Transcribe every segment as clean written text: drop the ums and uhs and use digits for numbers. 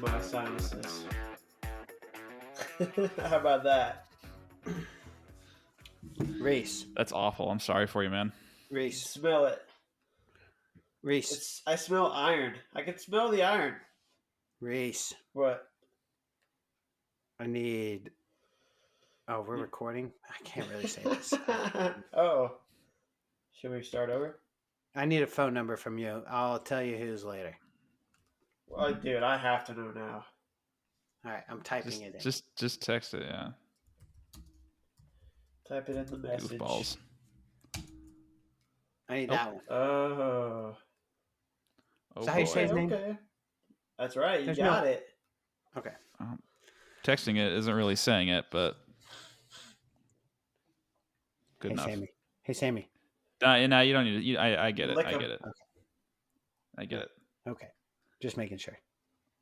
in my sinuses. How about that? Reese. That's awful. I'm sorry for you, man. Reese. Smell it. Reese. I smell iron. I can smell the iron. Reese. What? I need. Oh, we're recording? I can't really say this. Oh. Should we start over? I need a phone number from you. I'll tell you who's later. Well, dude, I have to know now. All right, I'm typing it in. Just text it, yeah. Type it in the message. Goofballs. I need that one. Oh. Oh, Is that how you say his boy. name? Okay. That's right. You There's got no- it. Okay. Texting it isn't really saying it, but good enough. Hey, Sammy. No, you don't need to. I get it. Lick I 'em. get it. Okay. I get it. Okay. Just making sure.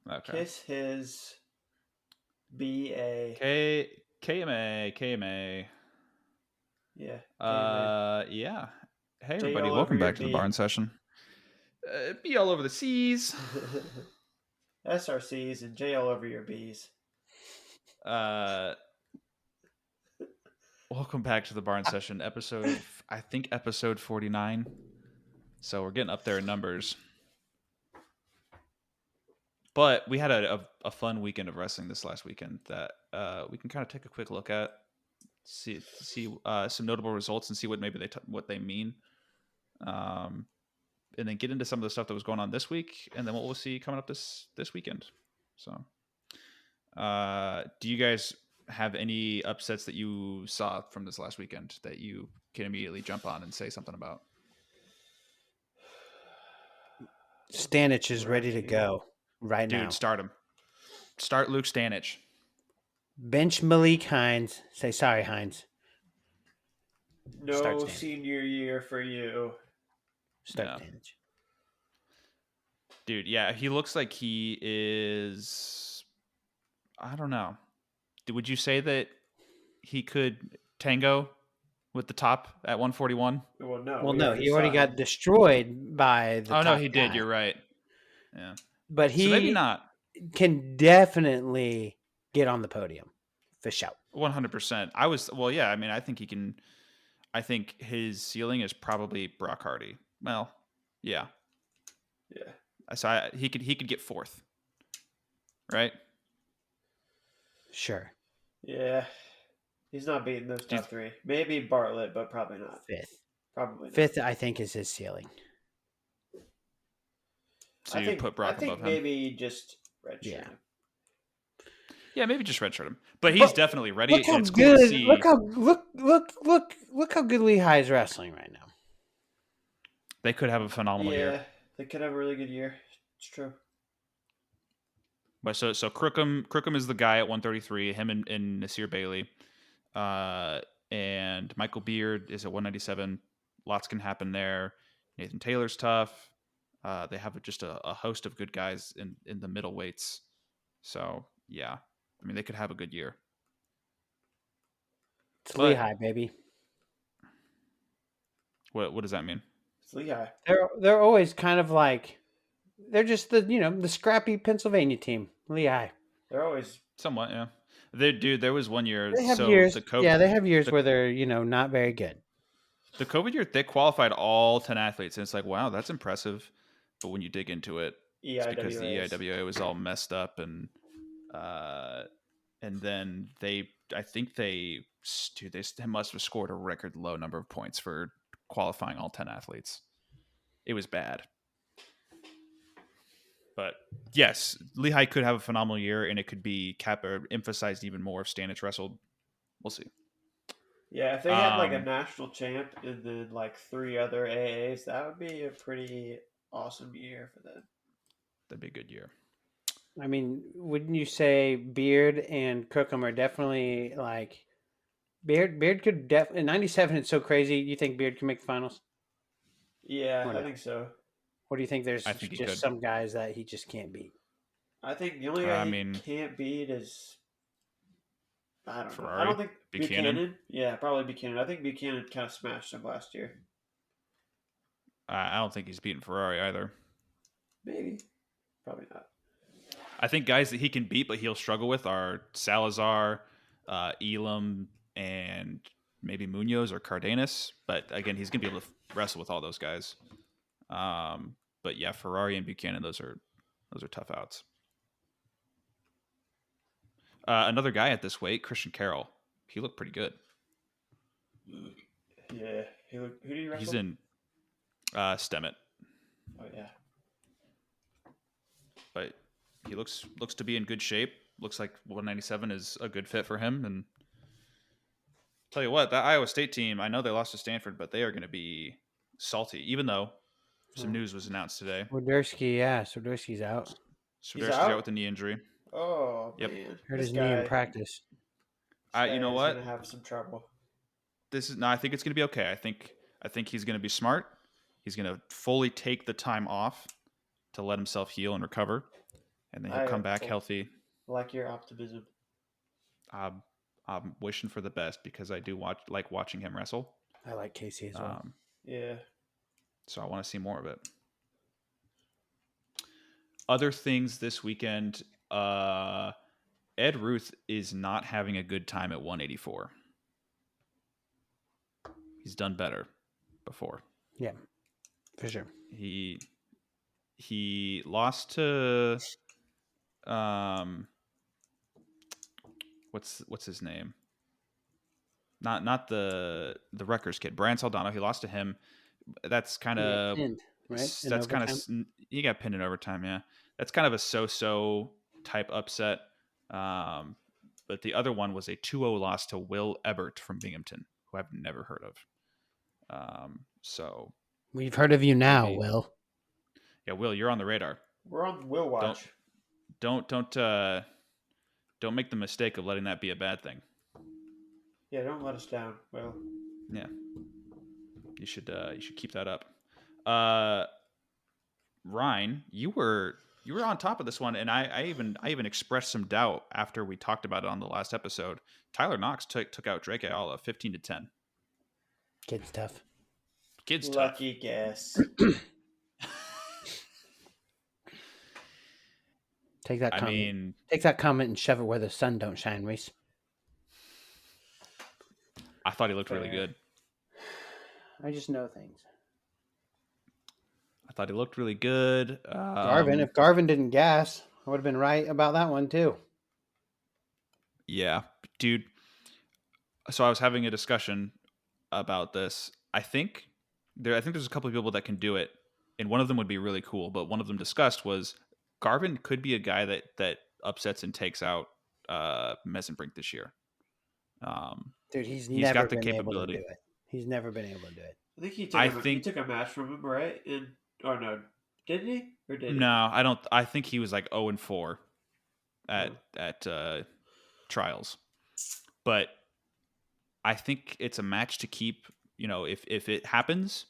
Okay. Kiss his B.A. KMA. Yeah. Yeah. Hey, J everybody. all Welcome over your back to the B. Barn Session. Be all over the seas. SRCs and J all over your B's. Welcome back to the Barn Session, episode 49. So we're getting up there in numbers. But we had a fun weekend of wrestling this last weekend that we can kind of take a quick look at, see some notable results and see what maybe what they mean, and then get into some of the stuff that was going on this week, and then what we'll see coming up this weekend. So, do you guys have any upsets that you saw from this last weekend that you can immediately jump on and say something about? Stanich is ready to go right now. Dude, start him. Start Luke Stanich. Bench Malik Hines. Say sorry, Hines. No Start Stanich. senior year for you. Start Yeah. Stanich. Dude, yeah, he looks like he is. I don't know. Would you say that he could tango with the top at 141? Well, no. Well, we no, he already saw got him. destroyed by the Oh, no, top he did. guy. You're right. Yeah. But So maybe he not. can definitely get on the podium. For sure. 100%. Well, yeah, I mean, I think he can. I think his ceiling is probably Brock Hardy. Well, yeah. Yeah. So he could get fourth. Right? Sure. Yeah. He's not beating those top three. Maybe Bartlett, but probably not. Fifth. Probably not. Fifth, I think, is his ceiling. So you put Brock above him? Maybe just redshirt Yeah. him. Yeah, maybe just redshirt him. But he's definitely ready. Look how It's good! cool to see. Look how good Lehigh is wrestling right now. They could have a phenomenal year. Yeah, they could have a really good year. It's true. But so Crookham is the guy at 133. Him and Nasir Bailey, and Michael Beard is at 197. Lots can happen there. Nathan Taylor's tough. They have just a host of good guys in the middle weights. So yeah, I mean they could have a good year. It's Lehigh, baby. What does that mean? It's Lehigh. They're always kind of like they're just the scrappy Pennsylvania team. Lehigh. They're always Somewhat, yeah. There was one year. They have so years. They have years where they're not very good. The COVID year, they qualified all 10 athletes, and it's like, wow, that's impressive. But when you dig into it, it's because the EIWA was all messed up, and then they must have scored a record low number of points for qualifying all 10 athletes. It was bad. But yes, Lehigh could have a phenomenal year, and it could be emphasized even more if Stanich wrestled. We'll see. Yeah, if they had like a national champ and then like 3 other AAs, that would be a pretty awesome year for them. That'd be a good year. I mean, wouldn't you say Beard and Crookham are definitely like Beard could definitely in 97? It's so crazy. You think Beard can make the finals? Yeah, I think so. Or do you think there's think just some guys that he just can't beat? I think the only guy he can't beat is I don't know. I don't think Buchanan. Yeah, probably Buchanan. I think Buchanan kind of smashed him last year. I don't think he's beaten Ferrari either. Maybe. Probably not. I think guys that he can beat, but he'll struggle with are Salazar, Elam, and maybe Munoz or Cardenas. But again, he's going to be able to wrestle with all those guys. But yeah, Ferrari and Buchanan, those are tough outs. Another guy at this weight, Christian Carroll. He looked pretty good. Yeah. Who did he wrestle? He's in Stemet. Oh, yeah. But he looks to be in good shape. Looks like 197 is a good fit for him. And tell you what, that Iowa State team, I know they lost to Stanford, but they are going to be salty, even though some news was announced today. Swiderski's out. Swiderski's out with a knee injury. Oh, yep. Man. Hurt his knee in practice. You know what? He's going to have some trouble. I think it's going to be okay. I think he's going to be smart. He's going to fully take the time off to let himself heal and recover, and then he'll come back healthy. I like your optimism. I'm wishing for the best because I do like watching him wrestle. I like Casey as well. Yeah. So I want to see more of it. Other things this weekend, Ed Ruth is not having a good time at 184. He's done better before. Yeah, for sure. He lost to what's his name? Not the Rutgers kid, Brian Saldano. He lost to him. That's kind of right. That's kind of he got pinned in overtime. Yeah, that's kind of a so type upset. But the other one was a 2-0 loss to Will Ebert from Binghamton, who I've never heard of. So we've heard of you now, Will. Yeah, Will, you're on the radar. We're on Will Watch. Don't make the mistake of letting that be a bad thing. Yeah, don't let us down, Will. Yeah, you should keep that up. Ryan, you were on top of this one, and I even expressed some doubt after we talked about it on the last episode. Tyler Knox took out Drake Ayala 15-10. Kid's tough. Lucky guess. Take that comment. Take that comment and shove it where the sun don't shine, Reese. I thought he looked really good. I just know things. I thought he looked really good. If Garvin didn't gas, I would have been right about that one too. Yeah, dude. So I was having a discussion about this. I think there's a couple of people that can do it, and one of them would be really cool. But one of them discussed was Garvin could be a guy that upsets and takes out Mesenbrink this year. Dude, he's never got the capability. Able to do it. He's never been able to do it. I think he took a match from him, right? No, didn't he? Or did he? No, I don't. I think he was like 0-4 at trials, but I think it's a match to keep. If it happens,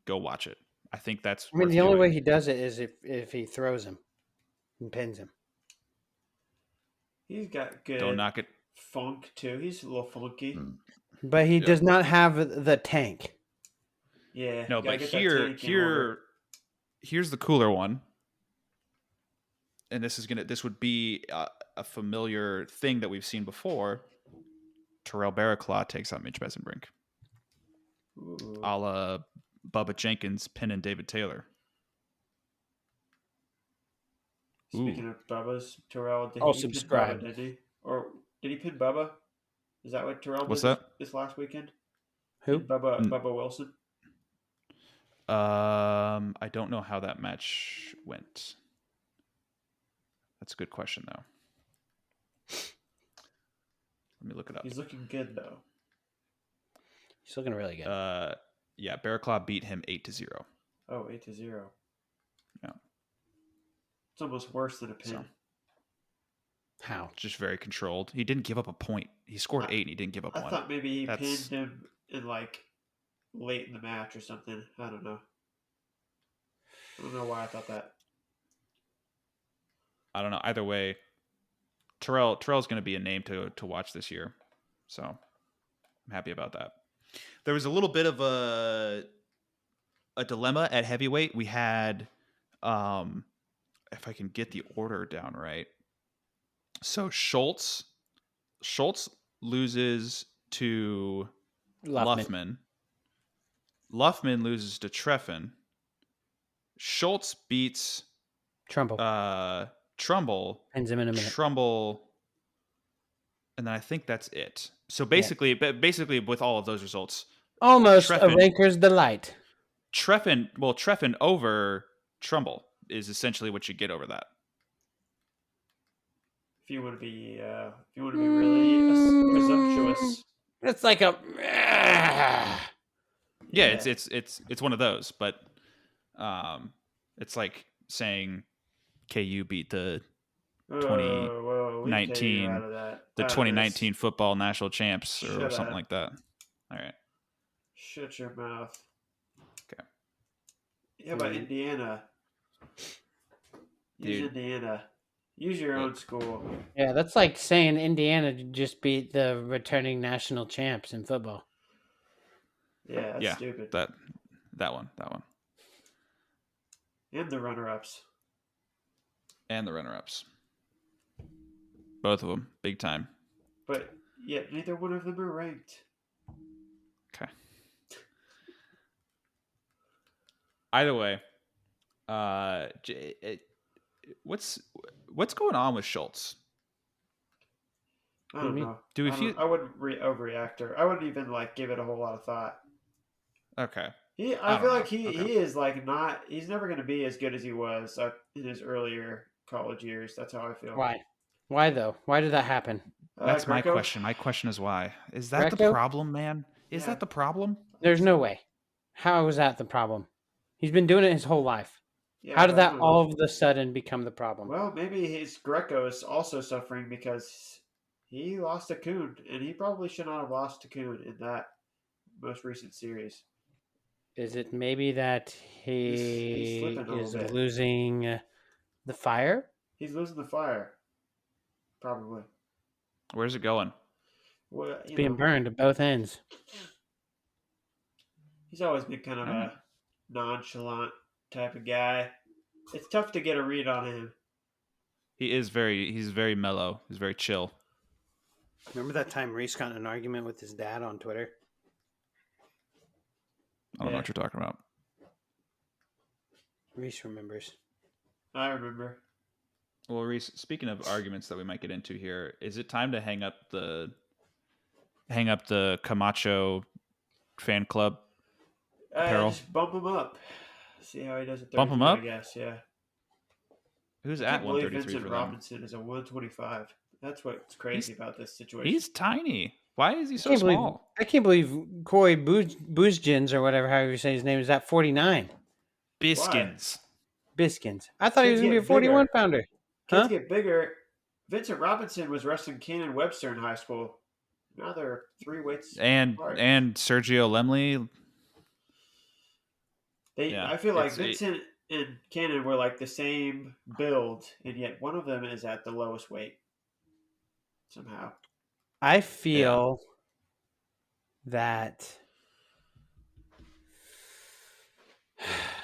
go watch it. I think that's. I mean, the only way he does it is if he throws him and pins him. He's got good. Don't knock it. Funk too. He's a little funky, but he does not have the tank. Yeah. No, but here's the cooler one, and this would be a familiar thing that we've seen before. Terrell Barraclaw takes out Mitch Mesenbrink, a la Bubba Jenkins pinning David Taylor. Speaking of Bubba's, Terrell did he subscribe? Bubba, did he? Or did he pin Bubba? Is that what Terrell What's did that? This last weekend? Who? Bubba Wilson. I don't know how that match went. That's a good question, though. Let me look it up. He's looking good, though. He's looking really good. Yeah, Barraclaw beat him 8-0. Oh, 8-0. Yeah. It's almost worse than a pin. So, how? Just very controlled. He didn't give up a point. He scored 8 and he didn't give up 1. I thought maybe he pinned him in late in the match or something. I don't know. I don't know why I thought that. I don't know. Either way, Terrell's going to be a name to watch this year. So I'm happy about that. There was a little bit of a dilemma at heavyweight. We had, if I can get the order down right, So Schultz loses to Luffman. Luffman loses to Treffin. Schultz beats Trumbull. Trumbull. Ends him in a minute. Trumbull. And then I think that's it. So basically with all of those results, almost a ranker's delight. Treffin over Trumbull is essentially what you get over that. If you want to be really presumptuous, it's like a it's one of those, but it's like saying KU beat the 2019 football national champs or something like that. All right. Shut your mouth. Okay. Yeah, but Indiana. Use Indiana. Use your own school. Yeah, that's like saying Indiana just beat the returning national champs in football. Yeah, that's stupid. That one. And the runner-ups. Both of them, big time. But yet neither one of them are ranked. Okay. Either way, what's going on with Schultz? I don't know. I wouldn't overreact, or I wouldn't even give it a whole lot of thought. Okay. I feel like he is not. He's never going to be as good as he was in his earlier college years. That's how I feel. Why though? Why did that happen? That's my question. My question is why. Is that the problem, man? Is that the problem? There's no way. How is that the problem? He's been doing it his whole life. Yeah, how did that all of a sudden become the problem? Well, maybe his Greco is also suffering because he lost to Kuhn, and he probably should not have lost to Kuhn in that most recent series. Is it maybe that he is losing the fire? He's losing the fire. Probably. Where's it going? Well, it's being burned at both ends. He's always been kind of a nonchalant type of guy. It's tough to get a read on him. He's very mellow. He's very chill. Remember that time Reese got in an argument with his dad on Twitter? I don't know what you're talking about. Reese remembers. I remember. Well, Reese, speaking of arguments that we might get into here, is it time to hang up the Camacho fan club apparel? Just bump him up. See how he does it. Bump him up? I guess, yeah. Who's at 133 Vincent for them? Robinson is a 125. That's what's crazy about this situation. He's tiny. Why is he so small? I can't believe Corey Boozkins or whatever, however you say his name, is at 49. Biskins. I thought he was going to be a 41-pounder. Kids get bigger. Vincent Robinson was wrestling Cannon Webster in high school. Now they're 3 weights apart. And Sergio Lemley. I feel like Vincent and Cannon were like the same build, and yet one of them is at the lowest weight somehow. I feel that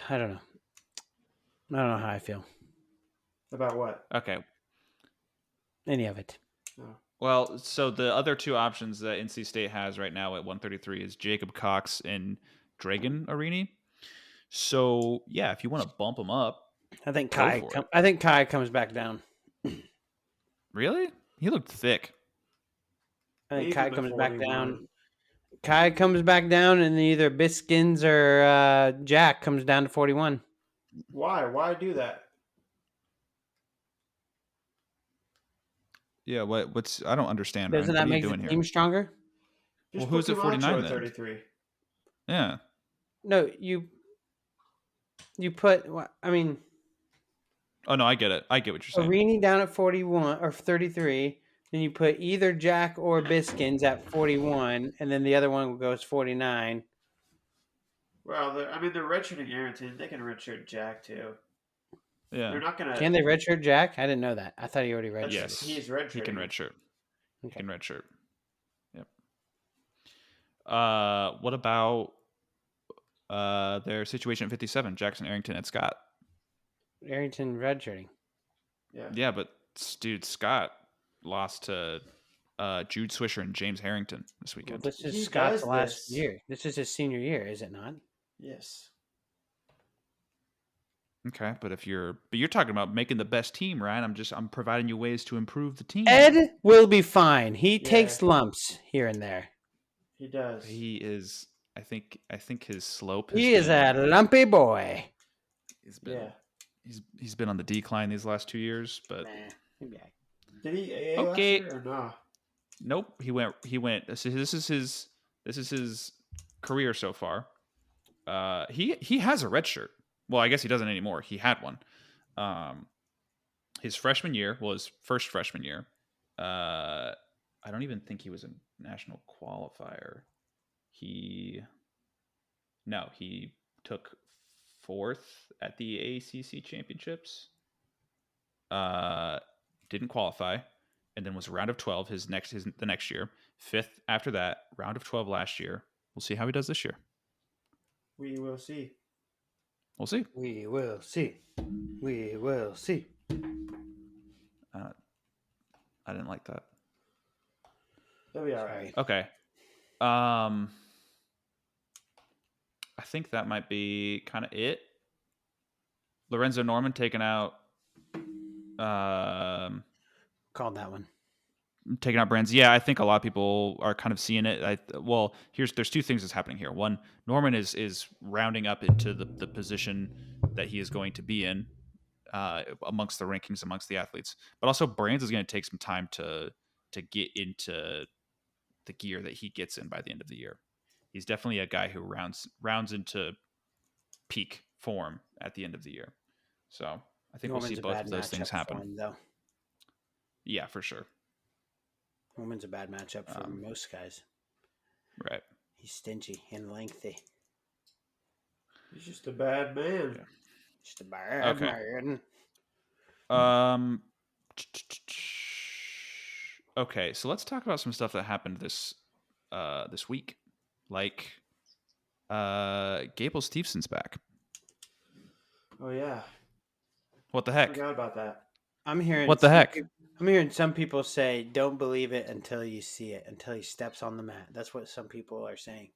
I don't know how I feel. About what? Okay. Any of it. Oh. Well, so the other two options that NC State has right now at 133 is Jacob Cox and Dragan Arini. So, yeah, if you want to bump them up, I think Kai comes back down. Really? He looked thick. I think Kai comes back down. Kai comes back down, and either Biskins or Jack comes down to 41. Why? Why do that? Yeah, what's I don't understand. Doesn't that make the team stronger? Well, who's at 49 then? 33. Yeah. No, you put. I mean. Oh no, I get it. I get what you're saying. Arini down at 41 or 33. Then you put either Jack or Biskins at 41, and then the other one goes 49. Well, they're redshirting Arrington. They can redshirt Jack too. Yeah. They're not gonna. Can they redshirt Jack? I didn't know that. I thought he already redshirted. Yes, he's redshirting. He can redshirt. Okay. He can redshirt. Yep. What about their situation at 57? Jackson, Arrington, and Scott. Arrington redshirting. Yeah. Yeah, but dude, Scott lost to Jude Swisher and James Harrington this weekend. Well, this is Scott's last year. This is his senior year, is it not? Yes. Okay, but you're talking about making the best team, Ryan. I'm providing you ways to improve the team. Ed will be fine. He takes lumps here and there. He does. He is. I think his slope. He is a lumpy boy. He's been on the decline these last 2 years, but did he AA last year or not? Nope. He went. This is his career so far. He has a red shirt. Well, I guess he doesn't anymore. He had one. His freshman year was first freshman year. I don't even think he was a national qualifier. He took 4th at the ACC championships. Didn't qualify, and then was round of 12 the next year. 5th after that, round of 12 last year. We'll see how he does this year. We will see. We'll see. We will see. We will see. I didn't like that. That'll be all right. Okay. I think that might be kind of it. Lorenzo Norman taking out. Called that one. Taking out brands. Yeah, I think a lot of people are kind of seeing it. There's 2 things that's happening here. One, Norman is rounding up into the position that he is going to be in amongst the rankings, amongst the athletes. But also, Brands is going to take some time to get into the gear that he gets in by the end of the year. He's definitely a guy who rounds into peak form at the end of the year. So I think Norman's we'll see both of those things happen. Him, though. Yeah, for sure. Norman's a bad matchup for most guys. Right. He's stingy and lengthy. He's just a bad man. Yeah. Just a bad man. Okay, so let's talk about some stuff that happened this week. Like Gable Steveson's back. Oh yeah. What the heck? I forgot about that. I'm hearing what the heck? I'm hearing some people say, "Don't believe it until you see it, until he steps on the mat." That's what some people are saying.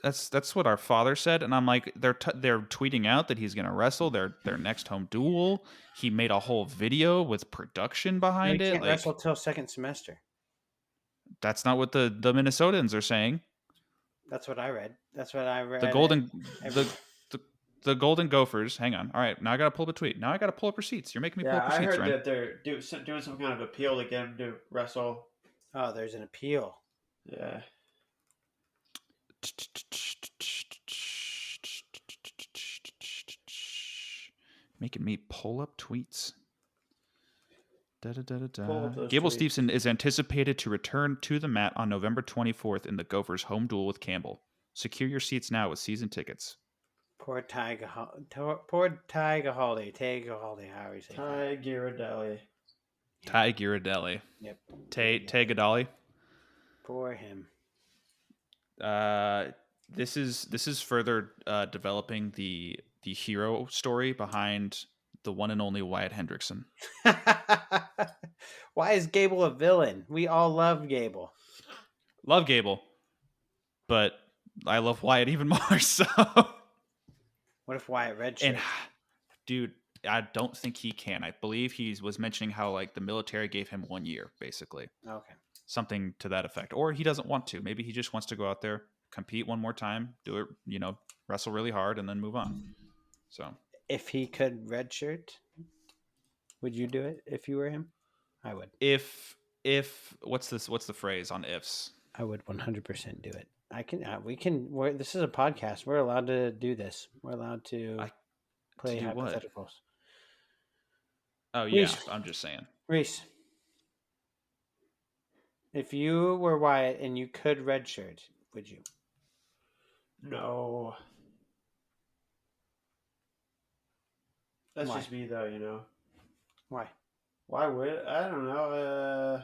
That's what our father said, and I'm like, they're tweeting out that he's going to wrestle their next home duel. He made a whole video with production behind it. He can't wrestle till second semester. That's not what the Minnesotans are saying. That's what I read. The Golden Gophers. Hang on. All right, now I got to pull up a tweet. Now I got to pull up receipts. You're making me pull up receipts, I heard Ryan. that they're doing some kind of appeal to get him to wrestle. Oh, there's an appeal. Yeah. Making me pull up tweets. Gable Steveson is anticipated to return to the mat on November 24th in the Gophers' home duel with Campbell. Secure your seats now with season tickets. Poor Ty Gahaldi, how you say Ty Girardelli. Ty Girardelli. Yep. Tay Gadali. Poor him. This is further developing the hero story behind the one and only Wyatt Hendrickson. Why is Gable a villain? We all love Gable. Love Gable, but I love Wyatt even more. So, what if Wyatt redshirts? And dude, I don't think he can. I believe he was mentioning how like the military gave him 1 year, basically. Okay. Something to that effect, or he doesn't want to. Maybe he just wants to go out there, compete one more time, do it, wrestle really hard, and then move on. So, if he could redshirt, would you do it if you were him? I would. If what's the phrase on ifs? I would 100% do it. We can. This is a podcast. We're allowed to do this. We're allowed to play hypotheticals. What? Oh yeah, Reese, I'm just saying. Reese, if you were Wyatt and you could redshirt, would you? No. That's just me, though. Why? Why would I don't know.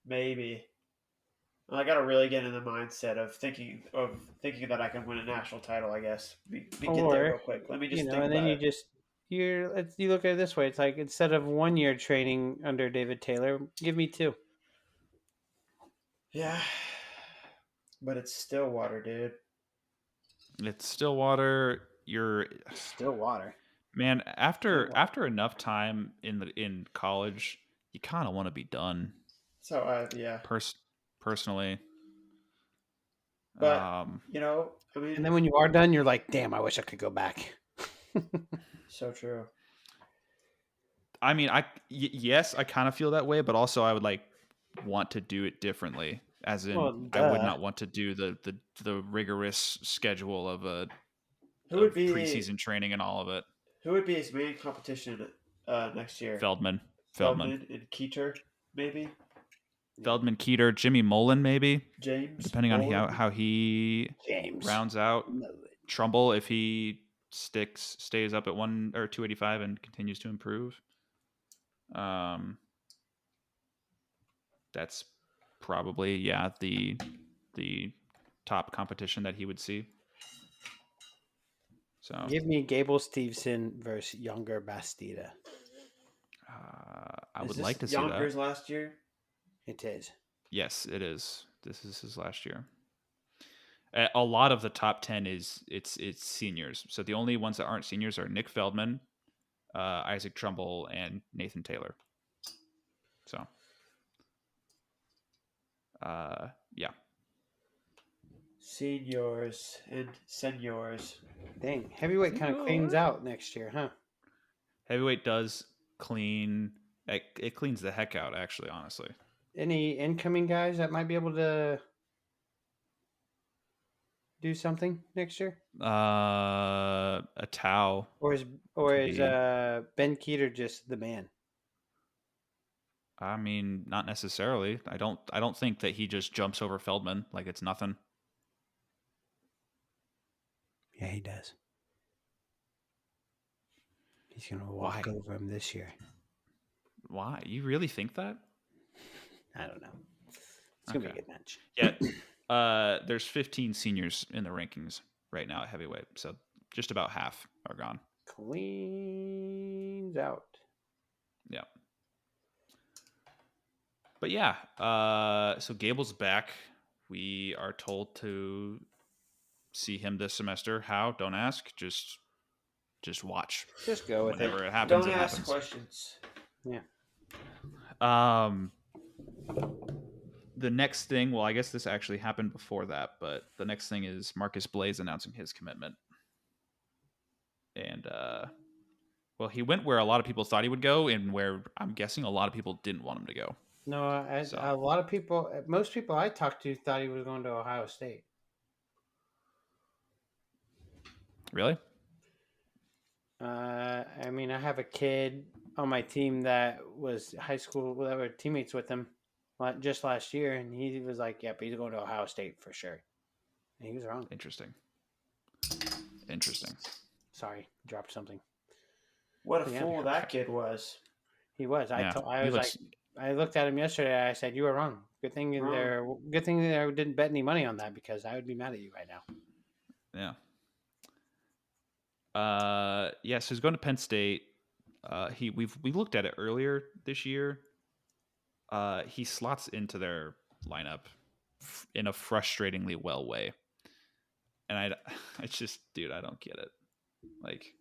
Maybe. I got to really get in the mindset of thinking that I can win a national title. I guess. Get there real quick. Let me just think and then about you it. just you look at it this way. It's like instead of 1 year training under David Taylor, give me 2. Yeah, but it's Stillwater, dude. It's Stillwater. Stillwater. Man, after enough time in college, you kind of want to be done. So yeah. Personally, but I mean, and then when you are done, you're like, damn, I wish I could go back. So true. I mean, yes, I kind of feel that way, but also I would want to do it differently. As in, I would not want to do the rigorous schedule of preseason training and all of it. Who would be his main competition next year? Feldman and Keeter, maybe. Feldman, Keeter, Jimmy Mullen, maybe. James, depending on how he rounds out. Trumbull, if he stays up at 1 or 285 and continues to improve. That's probably the top competition that he would see. So give me Gable, Steveson versus Younger, Bastida. I would like to see that. Younger's last year? It is. Yes, it is. This is his last year. A lot of the top 10 it's seniors. So the only ones that aren't seniors are Nick Feldman, Isaac Trumbull, and Nathan Taylor. So, yeah. Seniors and seniors. Dang, heavyweight kind of cleans out next year, huh? Heavyweight does clean. It cleans the heck out, actually, honestly. Any incoming guys that might be able to do something next year? A Tau. Or is Ben Keeter just the man? I mean, not necessarily. I don't think that he just jumps over Feldman like it's nothing. Yeah, he does. He's gonna walk over him this year. Why? You really think that? I don't know. It's gonna be a good match. Yeah. There's 15 seniors in the rankings right now at heavyweight, so just about half are gone. Cleans out. Yeah. But yeah, so Gable's back. We are told to see him this semester. How? Don't ask. Just watch. Just go with it. Whenever it happens. Don't ask questions. Yeah. The next thing, well, I guess this actually happened before that, but the next thing is Marcus Blaze announcing his commitment. And, well, he went where a lot of people thought he would go and where I'm guessing a lot of people didn't want him to go. No, a lot of people, most people I talked to thought he was going to Ohio State. Really? I mean, I have a kid on my team that was high school, that were teammates with him just last year, and he was like, yep, he's going to Ohio State for sure. And he was wrong. Interesting. Sorry, dropped something. What a fool that kid was. He was. I looked at him yesterday. I said, you were wrong. Good thing I didn't bet any money on that because I would be mad at you right now. Yeah. So he's going to Penn State. We've looked at it earlier this year. He slots into their lineup in a frustratingly well way, and I don't get it. Like,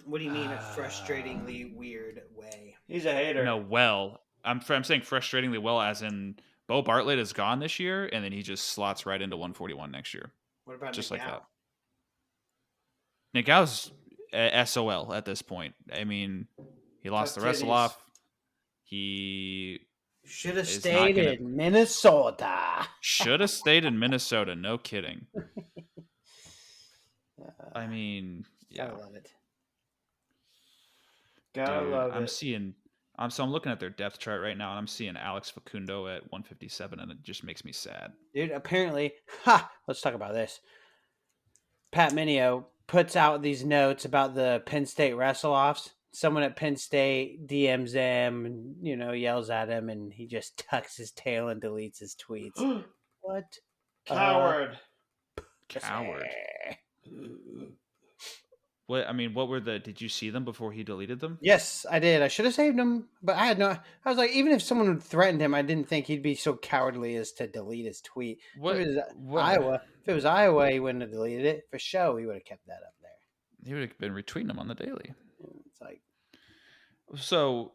what do you mean a frustratingly weird way? He's a hater. No, I'm saying frustratingly well, as in Bo Bartlett is gone this year, and then he just slots right into 141 next year. What about just Nick like Gow? that? Nick Gow's SOL at this point. I mean, he lost the wrestle off. He should have stayed in Minnesota. Should have stayed in Minnesota. No kidding. I mean, yeah. Gotta love it. Gotta love it. I'm looking at their depth chart right now, and I'm seeing Alex Facundo at 157, and it just makes me sad. Dude, apparently, let's talk about this. Pat Minio puts out these notes about the Penn State wrestle-offs. Someone at Penn State DMs him and, yells at him, and he just tucks his tail and deletes his tweets. What? Coward. Coward. Did you see them before he deleted them? Yes, I did. I should have saved him, but I was like, even if someone had threatened him, I didn't think he'd be so cowardly as to delete his tweet. What? If it was Iowa, he wouldn't have deleted it. For show, he would have kept that up there. He would have been retweeting them on the daily. It's like, so,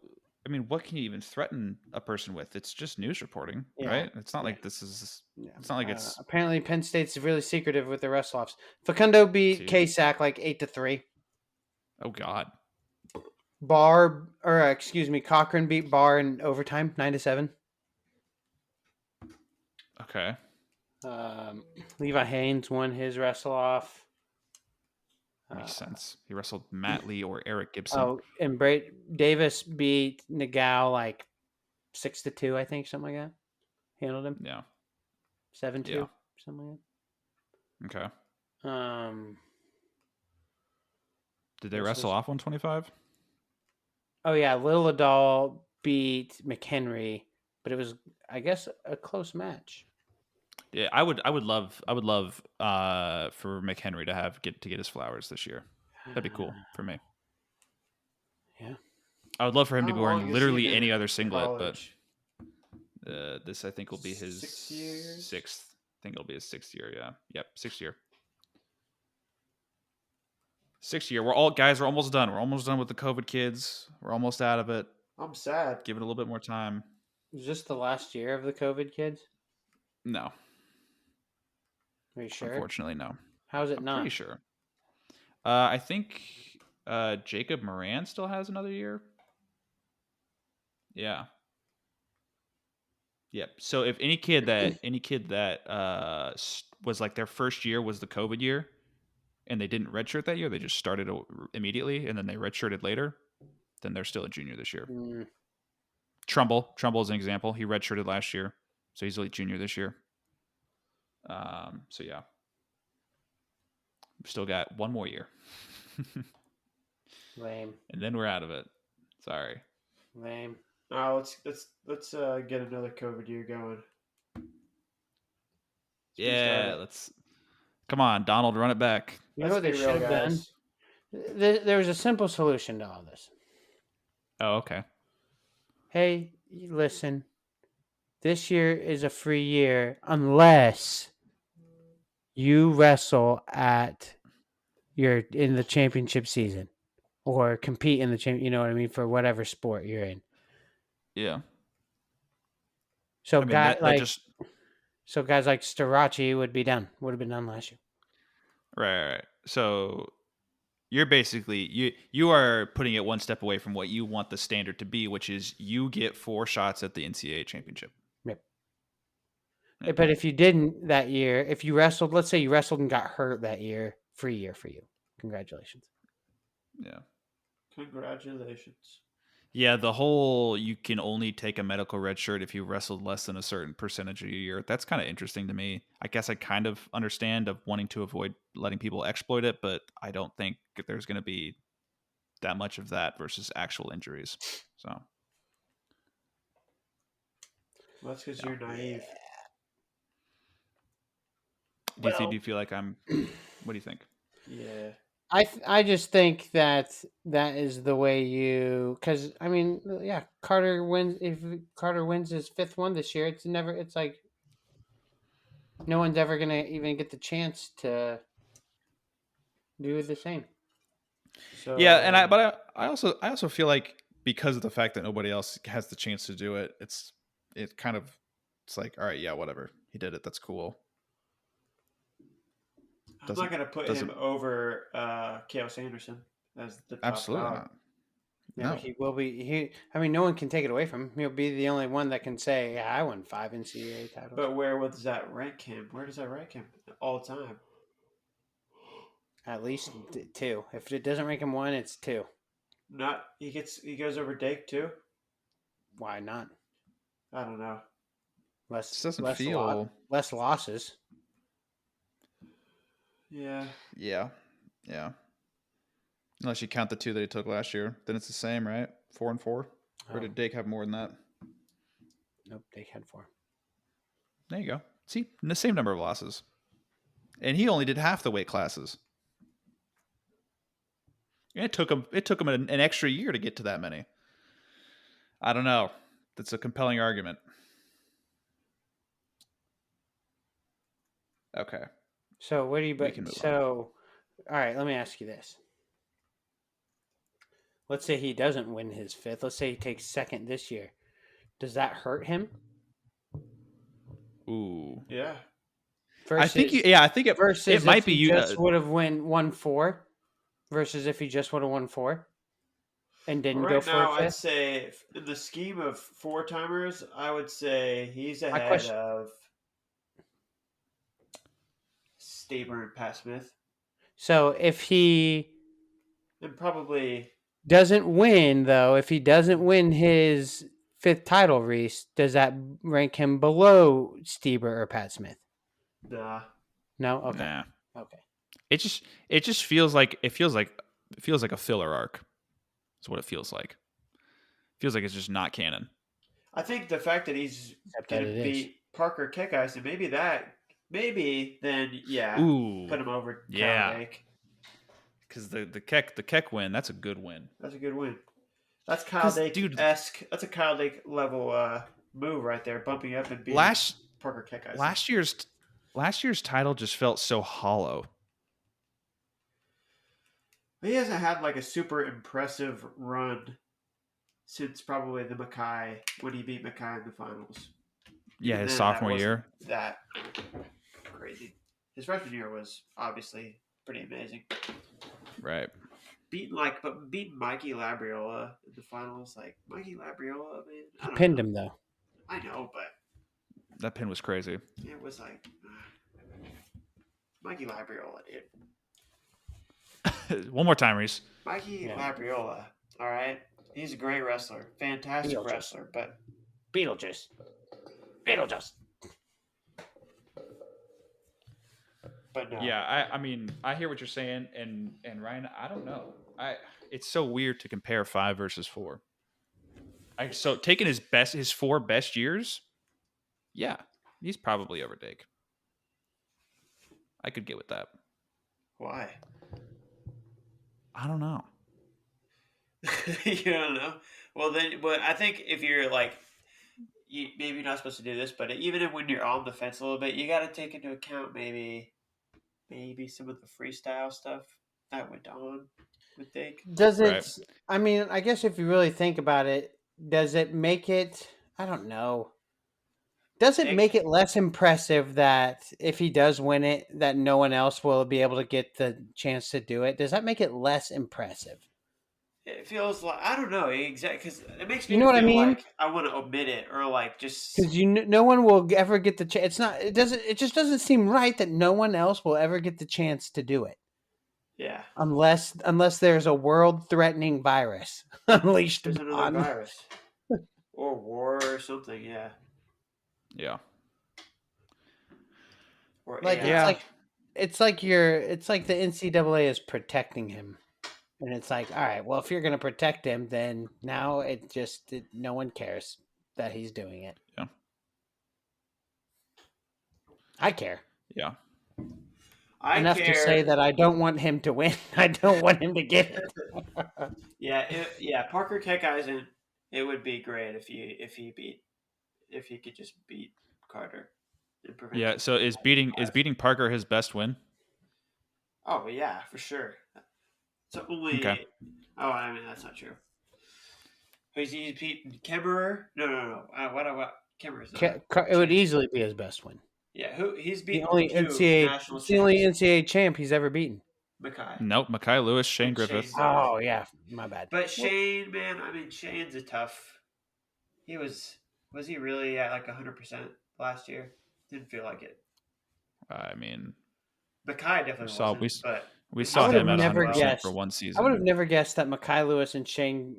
what can you even threaten a person with? It's just news reporting, right? It's not like this is. Yeah. It's not like it's. Apparently, Penn State's really secretive with the wrestle-offs. Facundo beat KSAC like 8-3. Oh God. Cochran beat Barr in overtime 9-7. Okay. Levi Haynes won his wrestle-off. Makes sense. He wrestled Matt Lee or Eric Gibson. Oh, and Davis beat Nagao like 6-2, I think, something like that. Handled him. Yeah. 7-2, something like that. Okay. Did they wrestle off 125? Oh yeah, Little Adal beat McHenry, but it was, I guess, a close match. Yeah, I would love for McHenry to get his flowers this year. That'd be cool for me. Yeah. I would love for him to be wearing literally any other singlet, but this I think will be his 6th. I think it'll be his 6th year. Yeah. Yep. 6th year. 6th year. We're almost done. We're almost done with the COVID kids. We're almost out of it. I'm sad. Give it a little bit more time. Is this the last year of the COVID kids? No. Are you sure? Unfortunately, no. How's it not? Pretty sure. I think Jacob Moran still has another year. Yeah. Yep. So if any kid that was like their first year was the COVID year, and they didn't redshirt that year, they just started immediately, and then they redshirted later, then they're still a junior this year. Trumbull is an example. He redshirted last year, so he's a junior this year. So yeah, we've still got one more year. Lame. And then we're out of it. Sorry. Lame. Oh, let's get another COVID year going. Let's. Come on, Donald, run it back. You know what they should have done? There was a simple solution to all this. Oh, okay. Hey, listen. This year is a free year unless you wrestle in the championship season or compete in the you know what I mean, for whatever sport you're in. Yeah. So guys like Starachi would have been done last year. Right. So you're basically you are putting it one step away from what you want the standard to be, which is you get 4 shots at the NCAA championship. Yep. But if you didn't that year, if you wrestled, let's say you wrestled and got hurt that year, free year for you. Congratulations. Yeah. Congratulations. Yeah, the whole you can only take a medical red shirt if you wrestled less than a certain percentage of a year. That's kind of interesting to me. I guess I kind of understand of wanting to avoid letting people exploit it, but I don't think there's going to be that much of that versus actual injuries. So. Well, that's because you're naive. Do you feel like I'm? What do you think? Yeah. I just think that is the way because I mean, yeah, Carter wins. If Carter wins his 5th one this year, it's like no one's ever gonna even get the chance to do the same. So yeah, and I also feel like because of the fact that nobody else has the chance to do it, it's like, all right, yeah, whatever, he did it, that's cool. I'm not going to put him over Chaos Anderson as the top absolutely dog. Not. No, he will be. I mean, no one can take it away from him. He'll be the only one that can say, "Yeah, I won 5 NCAA titles." But where does that rank him? Where does that rank him all the time? At least 2. If it doesn't rank him 1, it's 2. He goes over Dake too. Why not? I don't know. Less losses. Yeah. Unless you count the 2 that he took last year, then it's the same, right? 4 and 4. Or did Dake have more than that? Nope, Dake had 4. There you go. See, the same number of losses, and he only did half the weight classes. It took him an extra year to get to that many. I don't know. That's a compelling argument. Okay. So what do you? So, all right. Let me ask you this. Let's say he doesn't win his 5th. Let's say he takes 2nd this year. Does that hurt him? Ooh. Yeah. I think it might be you. Just would have won 4, versus if he just would have won 4, and didn't go for now, a 5th. I'd say in the scheme of 4-timers, I would say he's ahead of Staber and Pat Smith. So if he probably doesn't win, though, if he doesn't win his 5th title, Reese, does that rank him below Steber or Pat Smith? Nah. No. Okay. Nah. Okay. It just feels like a filler arc. That's what it feels like. Feels like it's just not canon. I think the fact that he's going to beat Parker Keckeisen, maybe then put him over. Yeah. Because the Keck win, that's a good win. That's a good win. That's Kyle Dake-esque. That's a Kyle Dake level move right there, bumping up and beating Parker Keckeisen. Last year's title just felt so hollow. He hasn't had like a super impressive run since probably the Mackay, when he beat Mackay in the finals. Yeah, his sophomore year. That crazy. His freshman year was obviously pretty amazing. Right. Beating Mikey Labriola in the finals, like Mikey Labriola, man. He pinned him though. I know, but that pin was crazy. It was like Mikey Labriola, dude. One more time, Reese. Mikey Labriola. All right, he's a great wrestler, fantastic wrestler, but Beetlejuice. But no. Yeah, I mean, I hear what you're saying, and Ryan, I don't know. It's so weird to compare 5 versus 4. So taking his 4 best years, yeah, he's probably over Dake. I could get with that. Why? I don't know. You don't know? Well, but I think if you're like, maybe you're not supposed to do this, but even when you're on the fence a little bit, you got to take into account maybe some of the freestyle stuff that went on with Dake. Does it? Right. I mean, I guess if you really think about it, does it make it? I don't know. Does it make it less impressive that if he does win it, that no one else will be able to get the chance to do it? Does that make it less impressive? It feels like, I don't know exactly, because it makes me feel what I mean? like I want to omit it, or like just because no one will ever get the chance. It just doesn't seem right that no one else will ever get the chance to do it. Yeah, unless there's a world-threatening virus unleashed. There's another virus or war or something. Yeah. Yeah. Or like it's like the NCAA is protecting him. And it's like, all right, well, if you're going to protect him, then now no one cares that he's doing it. Yeah. I care. Yeah. Enough to say that I don't want him to win. I don't want him to get it. Parker Keckeisen, it would be great if he could just beat Carter. Yeah. So is beating Parker his best win? Oh yeah, for sure. So only. Okay. Oh, I mean that's not true. He's beaten Kemmerer. No. What? Kemmerer's not. It would easily be his best win. Yeah, he's beaten the only NCAA champ he's ever beaten. Mackay. Nope, Mackay Lewis, Shane Griffith. Oh yeah, my bad. But Shane, man, I mean Shane's a tough. He was he really at like 100% last year? Didn't feel like it. I mean, Mackay definitely wasn't. But we saw him at 100% for one season. I would have never guessed that Mackay Lewis and Shane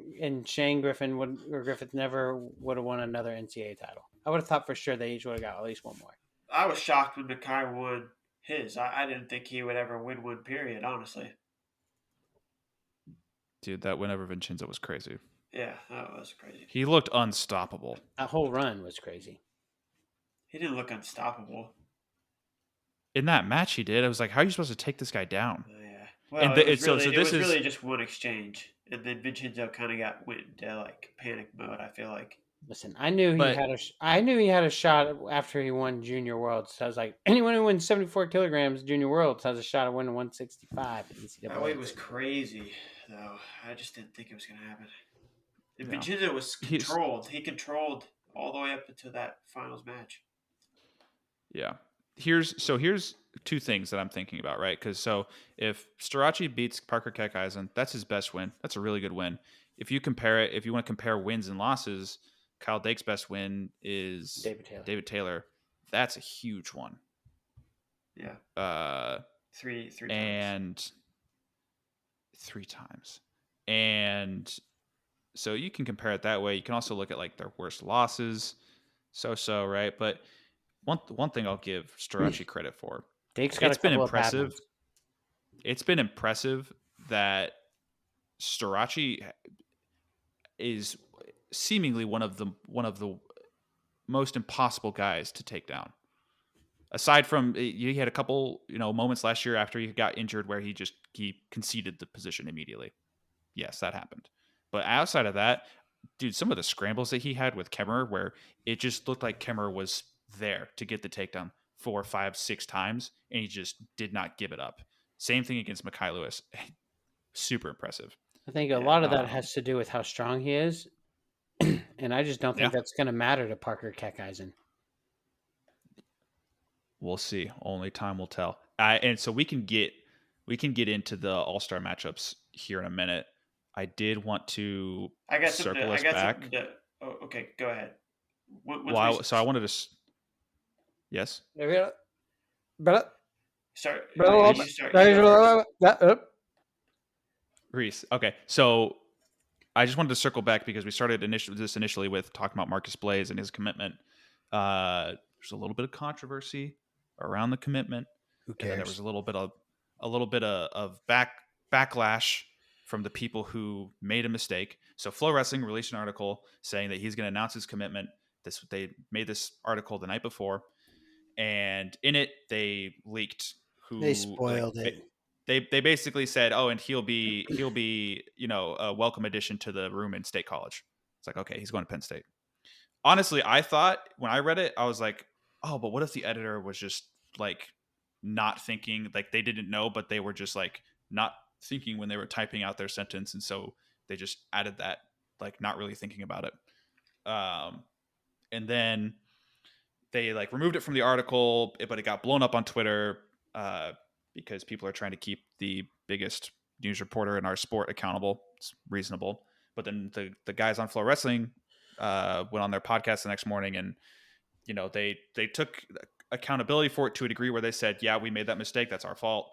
Griffin Griffith never would have won another NCAA title. I would have thought for sure they each would have got at least one more. I was shocked when Mackay won his. I didn't think he would ever win one, period, honestly. Dude, that win over Vincenzo was crazy. Yeah, that was crazy. He looked unstoppable. That whole run was crazy. He didn't look unstoppable. In that match he did. I was like, how are you supposed to take this guy down? Yeah. Well, And so it this was is really just one exchange, and then Vincenzo kind of went into like panic mode. I feel like. Listen, I knew he but had I knew he had a shot after he won Junior Worlds. So I was like, anyone who wins 74 kilograms Junior Worlds has a shot of winning 165 at That weight NCAA. was crazy, though. I just didn't think it was going to happen. And yeah, Vincenzo was he's controlled. He controlled all the way up until that finals match. yeah. Here's two things that I'm thinking about, right? Because so if Storace beats Parker Keckeisen, that's his best win. That's a really good win. If you want to compare wins and losses, Kyle Dake's best win is David Taylor. David Taylor. That's a huge one. Yeah, Uh, three times. and 3 times, and so you can compare it that way. You can also look at like their worst losses, right? But one thing I'll give Storace credit for, Dake's got a it's been couple of impressive. patents. It's been impressive that Storace is seemingly one of the most impossible guys to take down. Aside from he had a couple moments last year after he got injured where he conceded the position immediately. Yes, that happened. But outside of that, dude, some of the scrambles that he had with Kemmerer, where it just looked like Kemmerer was there to get the takedown 4, 5, 6 times, and he just did not give it up. Same thing against Mekhi Lewis. Super impressive. I think a Yeah. lot of that has to do with how strong he is. And I just don't think Yeah. that's going to matter to Parker Keckeisen. We'll see. Only time will tell. And so we can get into the All-Star matchups here in a minute. I did want to circle us back. Oh, okay, go ahead. So I wanted to. Yes. Start. Bro, You start. You go first. Reese. Okay. So I just wanted to circle back because we started initially with talking about Marcus Blaze and his commitment. There's a little bit of controversy around the commitment. Who And then there cares? was a little bit of backlash from the people who made a mistake. So Flow Wrestling released an article saying that he's going to announce his commitment. They made this article the night before, and in it they leaked who They spoiled it. They basically said, oh, and he'll be a welcome addition to the room in State College. It's like, okay, he's going to Penn State. Honestly, I thought when I read it, I was like, oh, but what if the editor was just like not thinking, like they didn't know, but they were just like not thinking when they were typing out their sentence, and so they just added that, like not really thinking about it. And then they like removed it from the article, but it got blown up on Twitter because people are trying to keep the biggest news reporter in our sport accountable. It's reasonable. But then the guys on Flow Wrestling went on their podcast the next morning, and they took accountability for it to a degree where they said, yeah, we made that mistake, that's our fault.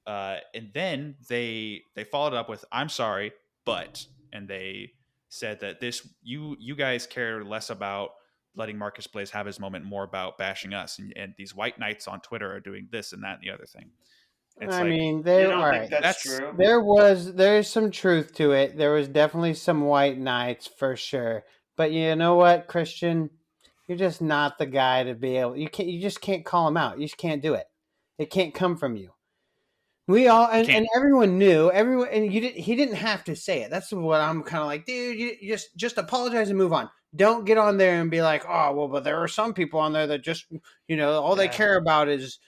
And then they followed up with, I'm sorry, but, and they said that you guys care less about letting Marcus Blaze have his moment, more about bashing us, and these white knights on Twitter are doing this and that and the other thing. It's I like, mean, You there. don't All think right. that's true? There's some truth to it. There was definitely some white knights for sure. But you know what, Christian, you're just not the guy to be able. You just can't call him out. You just can't do it. It can't come from you. We all and everyone knew everyone, and he didn't have to say it. That's what I'm kind of like, dude. You just apologize and move on. Don't get on there and be like, oh well, but there are some people on there that just all they care about is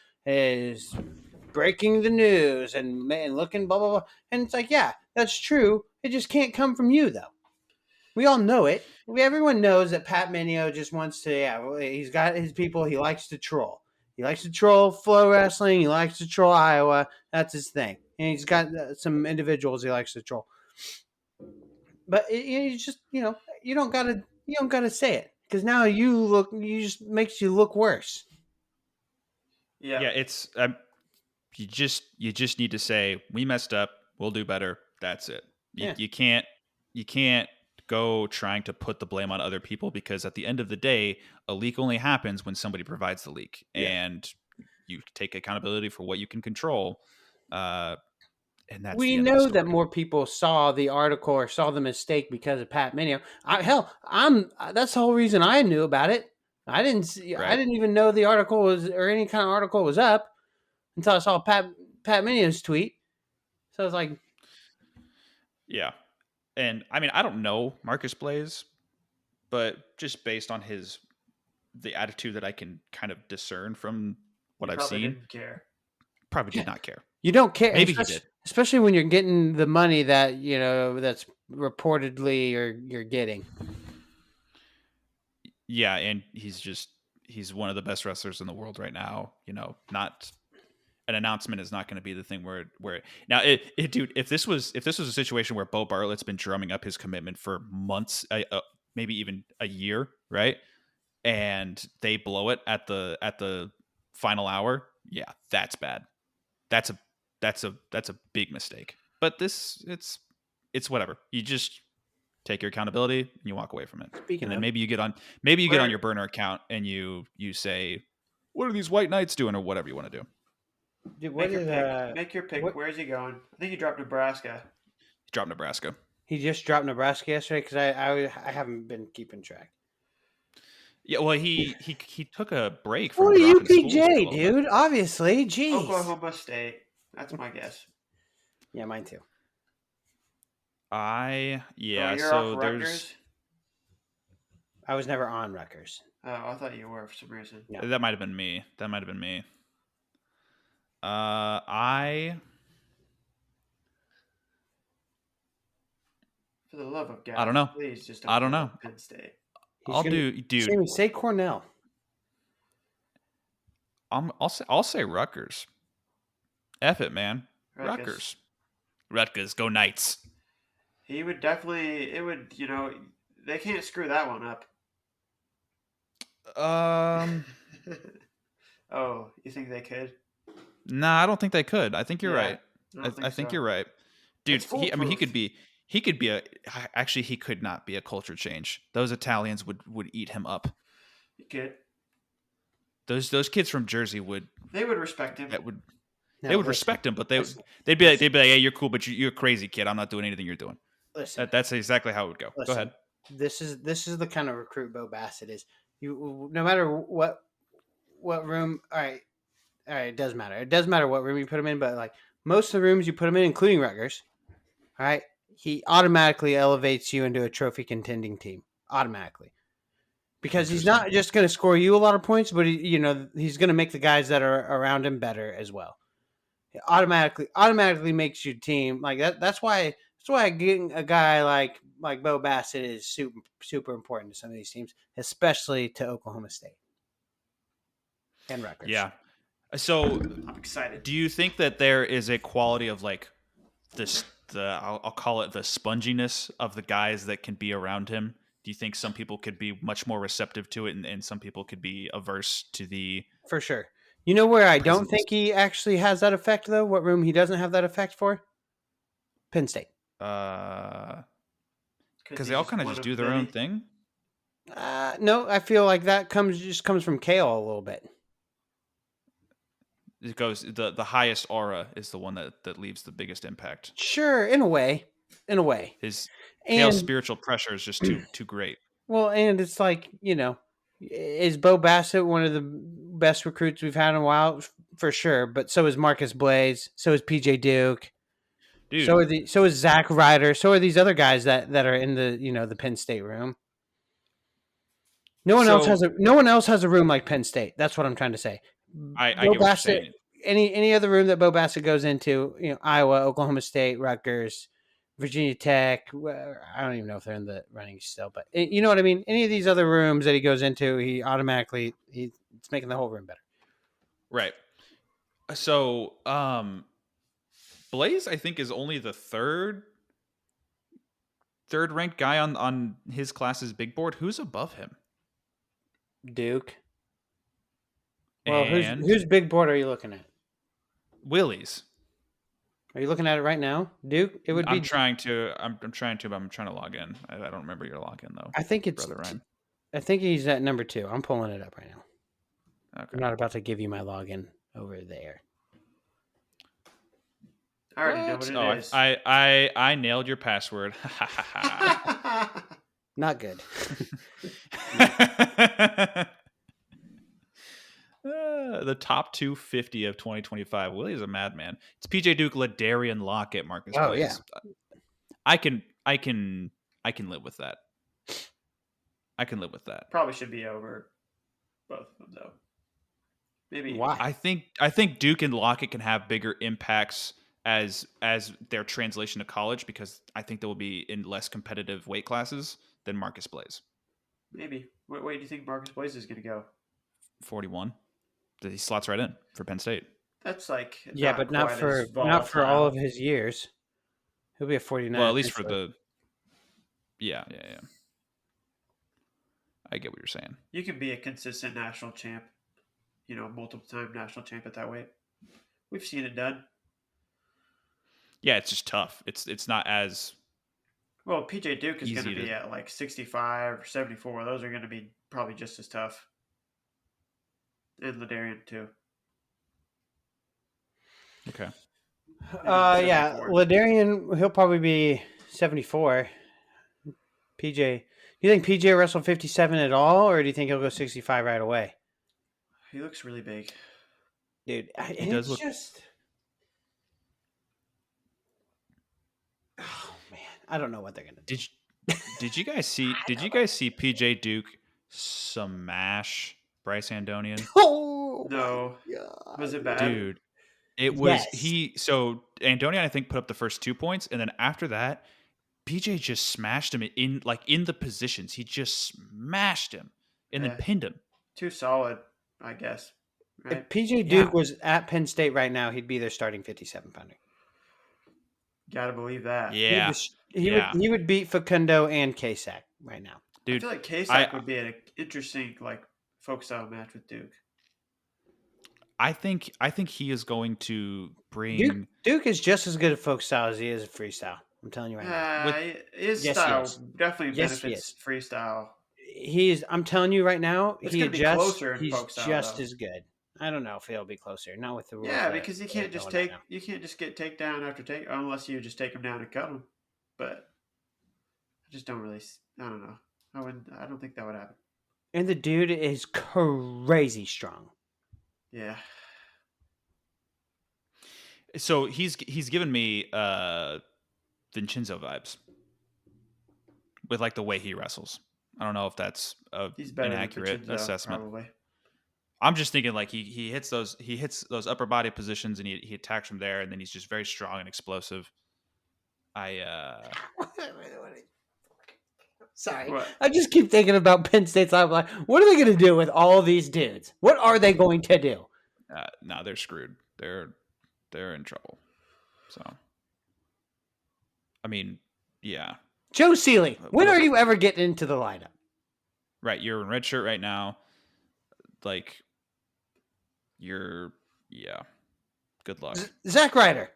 breaking the news and looking blah blah blah. And it's like, yeah, that's true. It just can't come from you though. We all know it. Everyone knows that Pat Mineo just wants to. Yeah, well, he's got his people. He likes to troll. He likes to troll Flow Wrestling. He likes to troll Iowa. That's his thing. And he's got some individuals he likes to troll. But you just you don't gotta say it, because now you just makes you look worse. Yeah. It's you just need to say, we messed up, we'll do better. That's it. You can't go trying to put the blame on other people, because at the end of the day, a leak only happens when somebody provides the leak, and you take accountability for what you can control. And that's we the end of know the that story. more people saw the article or saw the mistake because of Pat Mineo. That's the whole reason I knew about it. I didn't even know the article was, or any kind of article was up, until I saw Pat Mineo's tweet. So it's like, Yeah. And I mean, I don't know Marcus Blaze, but just based on the attitude that I can kind of discern from what He I've probably seen, didn't care. probably did not care. you don't care, Maybe he did. especially when you're getting the money that that's reportedly you're getting. Yeah, and he's one of the best wrestlers in the world right now. Not an announcement is not going to be the thing where now dude, if this was a situation where Bo Bartlett's been drumming up his commitment for months, maybe even a year, right? And they blow it at the final hour, yeah, that's bad. That's a big mistake. But it's whatever. You just take your accountability and you walk away from it. Speaking And then of, maybe you get on your burner account and you say, what are these white knights doing, or whatever you want to do. dude, Make your pick. Make your pick. Where's he going? I think he dropped Nebraska. He dropped Nebraska. He just dropped Nebraska yesterday because I haven't been keeping track. Yeah, well, he took a break from Well, dropping schools for a UPJ, little bit. dude. Obviously, jeez. Oklahoma State. That's my guess. Yeah, mine too. You're so off there's Rutgers? I was never on Rutgers. Oh, I thought you were for some reason. No. that might have been me. For the love of God, I don't know. Please just I don't know. Penn State. Dude. Say Cornell. I'll say Rutgers. F it, man. Rutgers. Go Knights. He would definitely. It would. They can't screw that one up. Oh, you think they could? Nah, I don't think they could. I think you're right. I think you're right, dude. He could be actually, he could not be a culture change. Those Italians would eat him up. He could. Those kids from Jersey They would respect him. They would respect him, but they'd be like, hey, you're cool, but you're a crazy kid. I'm not doing anything you're doing. Listen, that's exactly how it would go. Go ahead. This is the kind of recruit Bo Bassett is. You, no matter what room. All right, it does matter. It does matter what room you put him in, but like most of the rooms you put him in, including Rutgers, all right, he automatically elevates you into a trophy contending team automatically. Because he's not just going to score you a lot of points, but he's going to make the guys that are around him better as well. It automatically makes your team like that. That's why getting a guy like Bo Bassett is super super important to some of these teams, especially to Oklahoma State and Rutgers. Yeah. So I'm excited. Do you think that there is a quality of like this? I'll call it the sponginess of the guys that can be around him. Do you think some people could be much more receptive to it, and some people could be averse to the? For sure. You know where I don't think he actually has that effect, though? What room he doesn't have that effect for? Penn State. Because they all kind of just do their own thing? No, I feel like that comes from Kale a little bit. It goes the highest aura is the one that leaves the biggest impact. Sure, in a way. Kale's spiritual pressure is just too great. Well, and it's like, is Bo Bassett one of the best recruits we've had in a while? For sure, but so is Marcus Blaze, so is PJ Duke. Dude. So is Zach Ryder, so are these other guys that are in the the Penn State room. No one else has a room like Penn State. That's what I'm trying to say. I get what you're saying. Any other room that Bo Bassett goes into, Iowa, Oklahoma State, Rutgers, Virginia Tech. I don't even know if they're in the running still, but you know what I mean? Any of these other rooms that he goes into, he automatically it's making the whole room better. Right. So, Blaze, I think, is only the third ranked guy on his class's big board. Who's above him? Duke. Well, whose big board are you looking at? Willie's. Are you looking at it right now, Duke? It would be. I'm trying to, but I'm trying to log in. I don't remember your login though. I think it's. Brother Ryan. I think he's at number 2. I'm pulling it up right now. Okay. I'm not about to give you my login over there. I already know what it is. I nailed your password. Not good. the top 250 of 2025. Willie is a madman. It's PJ Duke, Ladarian Lockett, Marcus Oh, Blaze. I can live with that. I can live with that. Probably should be over both of them though. Maybe. Why? I think Duke and Lockett can have bigger impacts as their translation to college, because I think they will be in less competitive weight classes than Marcus Blaze. Maybe. Where do you think Marcus Blaze is going to go? 41. He slots right in for Penn State. That's like but not for all of his years. He'll be a 49. Well, at least for the yeah. I get what you're saying. You can be a consistent national champ, multiple time national champ at that weight. We've seen it done. Yeah, it's just tough. It's not as well. PJ Duke is going to be at like 65 or 74. Those are going to be probably just as tough. And Ladarian too. Okay. Yeah, Ladarian, he'll probably be 74. PJ, you think PJ wrestled 57 at all, or do you think he'll go 65 right away? He looks really big, dude. He does look. Oh man, I don't know what they're gonna do. Did you guys see? Did you guys see PJ Duke smash Bryce Andonian? Oh no, was it bad, dude? It was So Andonian, I think, put up the first 2 points, and then after that, PJ just smashed him in the positions. He just smashed him and then pinned him. Too solid, I guess. Right? If PJ Duke was at Penn State right now, he'd be their starting 57-pounder. Gotta believe that. Yeah, he would beat Facundo and Kasak right now. Dude, I feel like Kasak would be an interesting folk style match with Duke. I think he is going to bring Duke is just as good at folk style as he is at freestyle. I'm telling you right now. His style definitely benefits freestyle. I'm telling you right now, he's closer in folk style, just as good. I don't know if he'll be closer. Not with the rules. Yeah, because you can't just get takedown after take unless you just take him down and cut him. But I just don't really. I don't know. I don't think that would happen. And the dude is crazy strong. Yeah. So he's given me Vincenzo vibes with the way he wrestles. I don't know if that's an accurate assessment. Probably. I'm just thinking he hits those upper body positions and he attacks from there, and then he's just very strong and explosive. Sorry. What? I just keep thinking about Penn State's life. Like, what are they going to do with all these dudes? What are they going to do? No, they're screwed. They're in trouble. So, I mean, yeah. Joe Seeley, when are you ever getting into the lineup? Right, you're in red shirt right now. Good luck. Zach Ryder.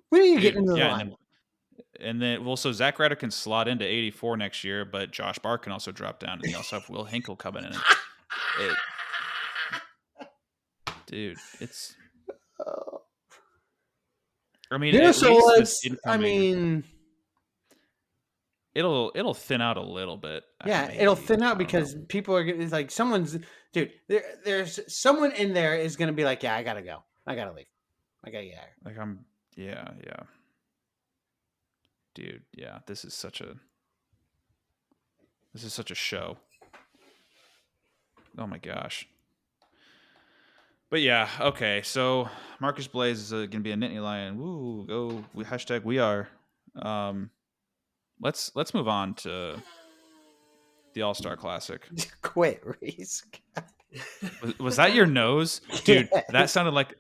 When are you getting into the lineup? And then, so Zach Ryder can slot into 84 next year, but Josh Barr can also drop down, and you also have Will Hinkle coming in. Dude, it's. I mean, it'll thin out a little bit. Yeah, it'll thin out because people are there's someone in there is going to be like, yeah, I gotta go, I gotta leave, I gotta get out. Yeah. Dude, yeah, this is such a show. Oh my gosh. But yeah, okay. So Marcus Blaze is going to be a Nittany Lion. Woo, go hashtag we are. Let's move on to the All-Star Classic. Quit, Reese. Was that your nose, dude? Yeah. That sounded like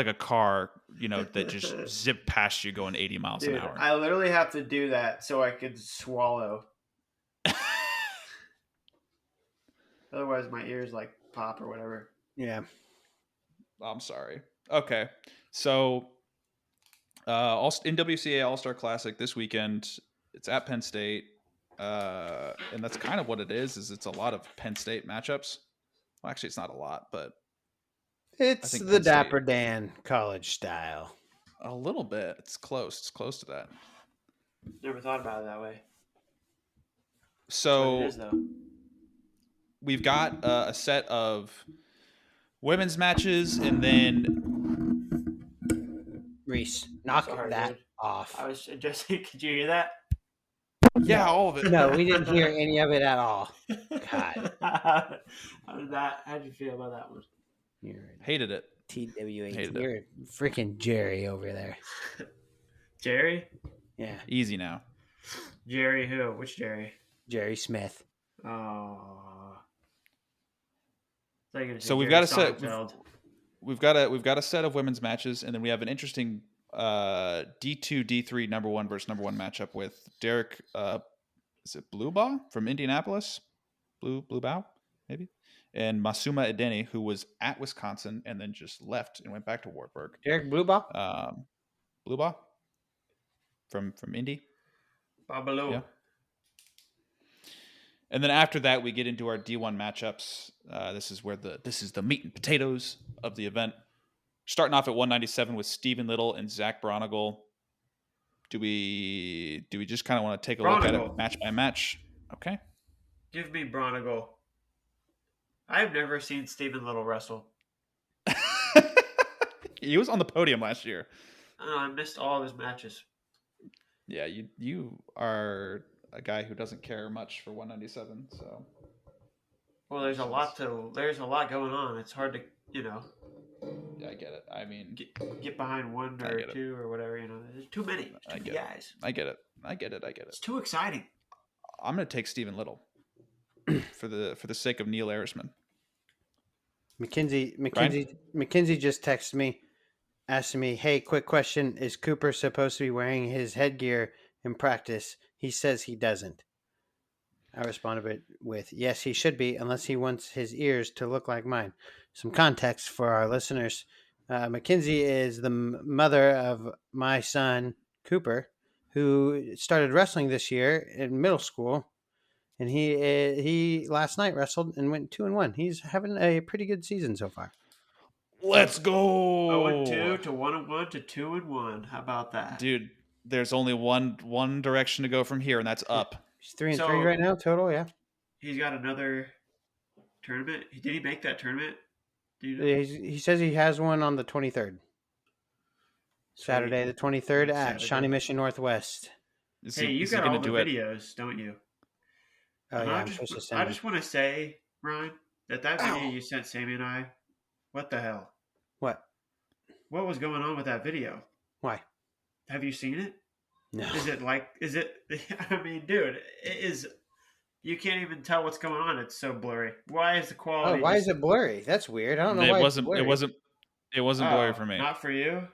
a car, that just zipped past you going 80 miles an hour. I literally have to do that so I could swallow. Otherwise, my ears pop or whatever. Yeah. I'm sorry. Okay. So, NWCA All-Star Classic this weekend. It's at Penn State. And that's kind of what it is it's a lot of Penn State matchups. Well, actually, it's not a lot, but it's the Dapper Dan college style. A little bit. It's close. It's close to that. Never thought about it that way. So it is, though. We've got a set of women's matches, and then Reese, knock Sorry, that dude. off. I was just. Could you hear that? yeah, No. all of it. No, we didn't hear any of it at all. God. How did that? How did you feel about that one? You're Hated it. TWAT. Hated it. You're freaking Jerry over there. Jerry? Yeah, Easy now. Jerry who? Which Jerry? Jerry Smith. Oh. I thought you were gonna say So we've Jerry got a set. Seinfeld. We've got a set of women's matches, and then we have an interesting D2 D3 number 1 versus number 1 matchup with Derek. Is it Bluebaugh from Indianapolis? Blue Bow, maybe, and Masuma Edeni, who was at Wisconsin and then just left and went back to Wartburg. Derek Bluebaugh? Bluebaugh from Indy. Babaloo. Yeah. And then after that, we get into our D1 matchups. This is the meat and potatoes of the event. Starting off at 197 with Stephen Little and Zach Bronigal. Do we just kind of want to take a look at it match by match? Okay. Give me Bronigal. I've never seen Stephen Little wrestle. He was on the podium last year. I missed all of his matches. Yeah, you are a guy who doesn't care much for 197. So. Well, there's a lot going on. It's hard to Yeah, I get it. I mean, get behind one or two or whatever. There's too many. Too many guys. I get it. It's too exciting. I'm gonna take Stephen Little for the sake of Neil Arisman. Mackenzie just texted me, asking me, "Hey, quick question: is Cooper supposed to be wearing his headgear in practice? He says he doesn't." I responded with, "Yes, he should be, unless he wants his ears to look like mine." Some context for our listeners: Mackenzie is the mother of my son Cooper, who started wrestling this year in middle school. And he last night wrestled and went 2-1. He's having a pretty good season so far. Let's go. 0-2 to 1-1 to 2-1. How about that, dude? There's only one direction to go from here, and that's up. He's 3-3 right now total. Yeah, he's got another tournament. Did he make that tournament? He says he has one on the 23rd. Saturday the 23rd at Shawnee Mission Northwest. Hey, you got all the videos, don't you? Oh, yeah, I just want to say, Ryan, that video you sent Sammy and I, what the hell? What? What was going on with that video? Why? Have you seen it? No. I mean, dude, it is, you can't even tell what's going on. It's so blurry. Why is the quality? Oh, why is it blurry? That's weird. I don't know why it wasn't blurry for me. Not for you?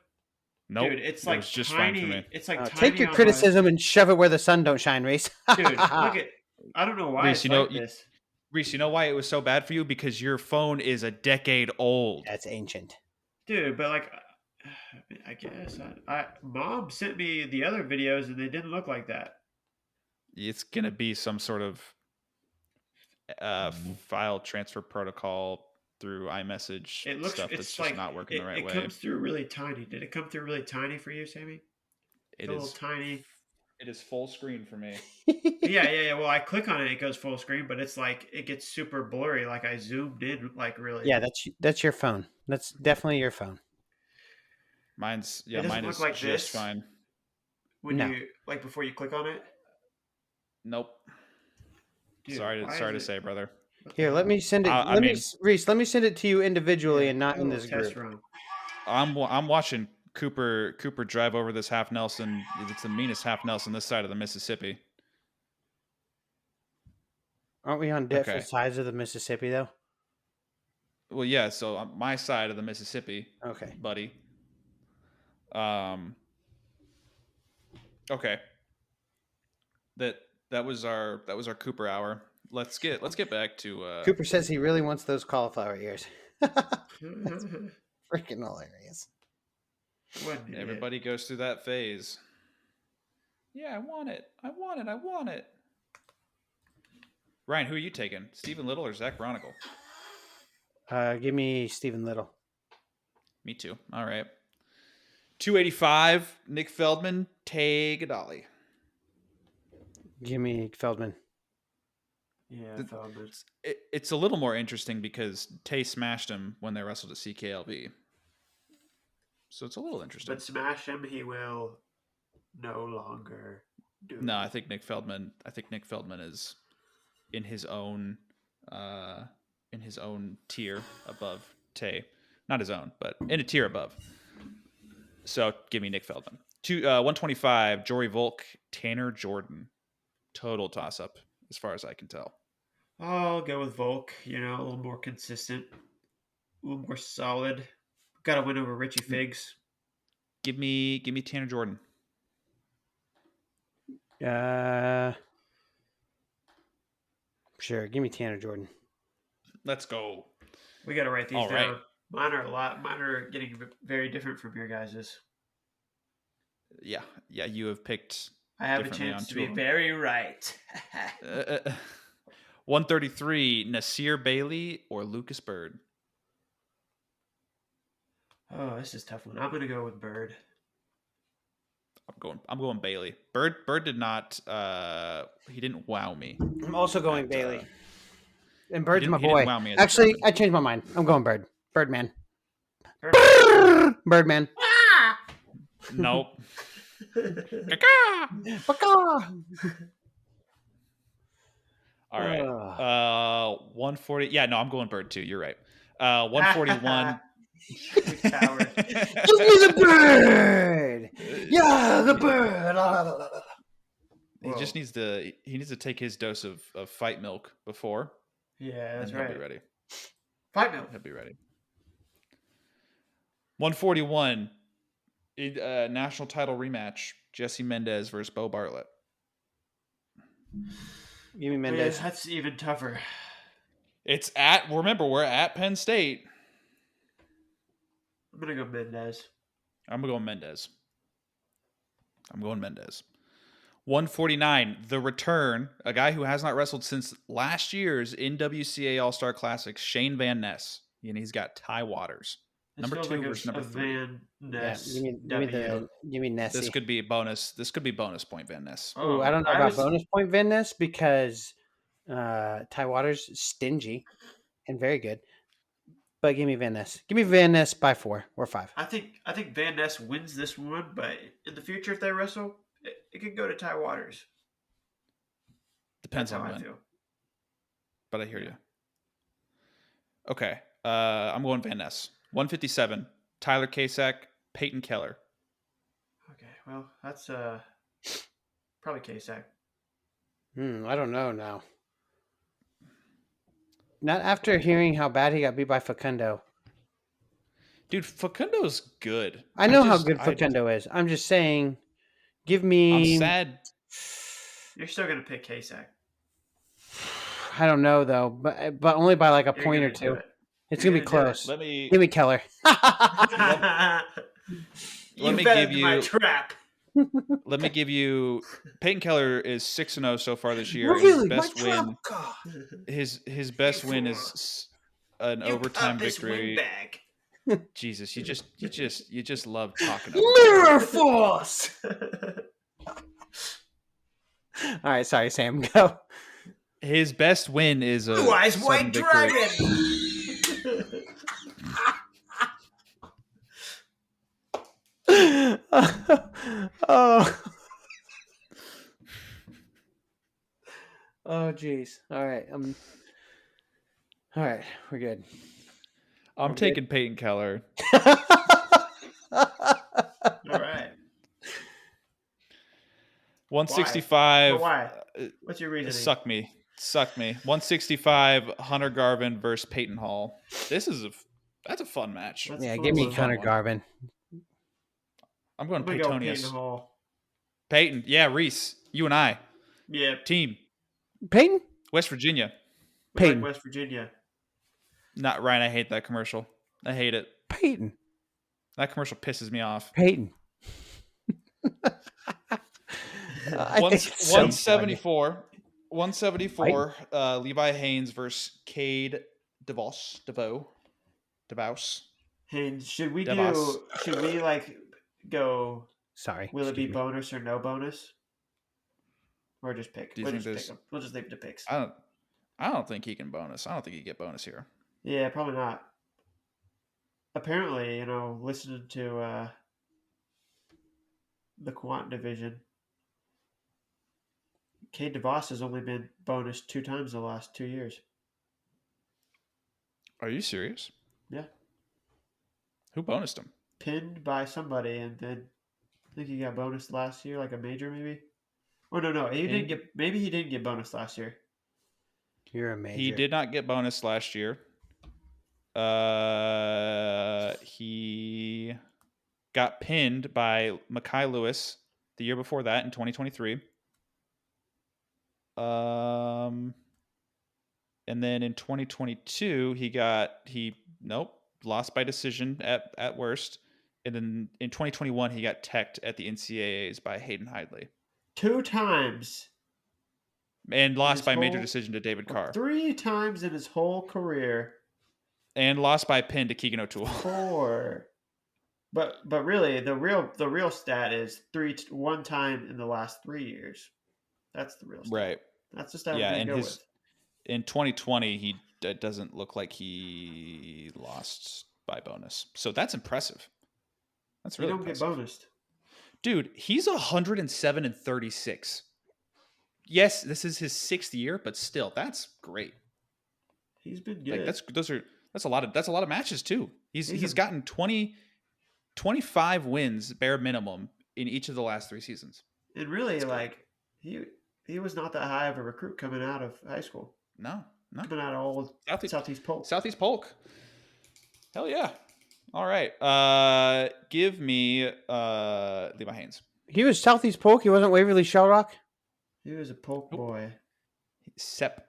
Nope. Dude, it's like just tiny. Fine for me. It's like tiny. Take your criticism and shove it where the sun don't shine, Reese. Dude, look at, I don't know why Reese, it's like this. Reese, you know why it was so bad for you? Because your phone is a decade old. That's ancient. Dude, but like, I guess Mom sent me the other videos and they didn't look like that. It's gonna be some sort of file transfer protocol through iMessage. It looks stuff that's just not working the right way. It comes through really tiny. Did it come through really tiny for you, Sammy? It is tiny. It is full screen for me. Yeah. Well, I click on it, it goes full screen, but it's like it gets super blurry. Like I zoomed in, like really. Yeah, that's your phone. That's definitely your phone. Mine is like just this fine. When you like before you click on it. Nope. Dude, sorry to say, brother. Here, let me send it. Reese, let me send it to you individually and not in this group. Run. I'm watching Cooper drive over this half Nelson. It's the meanest half Nelson this side of the Mississippi. Aren't we on different sides of the Mississippi though? Well, yeah. So on my side of the Mississippi. Okay, buddy. Okay. That was our Cooper hour. Let's get back to Cooper says he really wants those cauliflower ears. That's freaking hilarious. Everybody goes through that phase. Yeah, I want it. Ryan, who are you taking? Stephen Little or Zach Bronigal? Give me Stephen Little. Me too. All right. 285, Nick Feldman, Tay Gadali. Give me Feldman. Yeah, The- Feldman. It's a little more interesting because Tay smashed him when they wrestled at CKLV. So it's a little interesting. But smash him, he will no longer do. No, I think Nick Feldman is in his own tier above Tay. Not his own, but in a tier above. So give me Nick Feldman. 125, Jory Volk, Tanner Jordan. Total toss up as far as I can tell. I'll go with Volk. You know, a little more consistent, a little more solid. Got to win over Richie Figs. Give me Tanner Jordan. Sure. Give me Tanner Jordan. Let's go. We got to write these All down. right. Mine are getting very different from your guys's. Yeah, you have picked. I have a differently chance on to two be of them. very right. 133, Nasir Bailey or Lucas Bird. Oh, this is a tough one. I'm gonna go with Bird. I'm going Bailey. Bird did not he didn't wow me. I'm also going At, Bailey. And He Bird's didn't- my he didn't boy. wow me as a Actually, person. I changed my mind. I'm going Bird. Birdman. Bird. Birdman. Nope. Baka! All right. 140. Yeah, no, I'm going Bird too. You're right. 141. You coward. Give me the bird! Yeah, the bird! He just needs to take his dose of fight milk before. Yeah, that's and he'll right. be ready. Fight milk. He'll be ready. 141. National title rematch. Jesse Mendez versus Bo Bartlett. Give me Mendez. Yeah, that's even tougher. Remember, we're at Penn State. I'm gonna go Mendez. I'm going Mendez. 149, the return, a guy who has not wrestled since last year's NWCA All-Star Classic, Shane Van Ness. And he's got Ty Waters. Number 2 versus number 3. Van Ness. Give me Nessie. This could be bonus point Van Ness. Ooh, I don't know about bonus point Van Ness because Ty Waters is stingy and very good. But give me Van Ness. Give me Van Ness by 4 or 5. I think Van Ness wins this one, but in the future, if they wrestle, it could go to Ty Waters. Depends That's on how when. I feel. But I hear you. Okay. I'm going Van Ness. 157, Tyler Kasek, Peyton Keller. Okay, well, that's probably K-Sac. I don't know now. Not after hearing how bad he got beat by Facundo. Dude, Facundo's good. I know how good Facundo is. I'm just saying, give me... I'm sad. You're still going to pick K-Sac. I don't know, though, but only by like a point or two. It's going to be close. Let me Give me Keller. Let me give you my trap. Let me give you. Peyton Keller is 6-0 so far this year. Really? His best win is an overtime victory. Jesus, you just love talking over Mirror Force. All right, sorry, Sam. Go. His best win is a Blue Eyes White victory. Dragon. Oh, jeez. All right, all right, we're good. I'm taking Peyton Keller. All right. 165. Why? What's your reasoning? Suck me. 165. Hunter Garvin versus Peyton Hall. That's a fun match. Yeah, give me Hunter Garvin. I'm going Peyton Peytonius. Hall. Peyton, yeah, Reese, you and I. Yeah. Team. Peyton? West Virginia. Peyton. West Virginia. Not Ryan, I hate that commercial. I hate it. Peyton. That commercial pisses me off. Peyton. 174. 174. Levi Haynes versus Cade DeVos. Hey, should we Devos. go? Sorry. Will it be bonus or no bonus? Or just pick? Do you We'll think just pick there's- them. We'll just leave it to picks. I I don't think he can bonus. I don't think he get bonus here. Yeah, probably not. Apparently, listening to the quant division, Cade DeVos has only been bonused 2 times in the last 2 years. Are you serious? Yeah. Who bonused him? Pinned by somebody, and then I think he got bonused last year, like a major maybe. Oh no, he didn't get. Maybe he didn't get bonused last year. You're a major. He did not get bonus last year. He got pinned by Mekhi Lewis the year before that in 2023. And then in 2022 he lost by decision at worst. And then in 2021 he got teched at the NCAAs by Hayden Hidley 2 times. And lost by major decision to David Carr. 3 times in his whole career. And lost by pin to Keegan O'Toole. 4. But really, the real stat is 1 time in the last 3 years. That's the real stat. Right. That's the stat yeah, we're and go with. In 2020, it doesn't look like he lost by bonus. So that's impressive. That's really impressive. Get bonused. Dude, he's 107-36. Yes, this is his 6th year, but still, that's great. He's been good. That's a lot of matches too. He's gotten 25 wins bare minimum in each of the last 3 seasons. And really, he was not that high of a recruit coming out of high school. No. Coming out of old Southeast Polk. Southeast Polk. Hell yeah. All right. Give me Levi Haynes. He was Southeast Polk. He wasn't Waverly Shell Rock. He was a Polk boy. Sep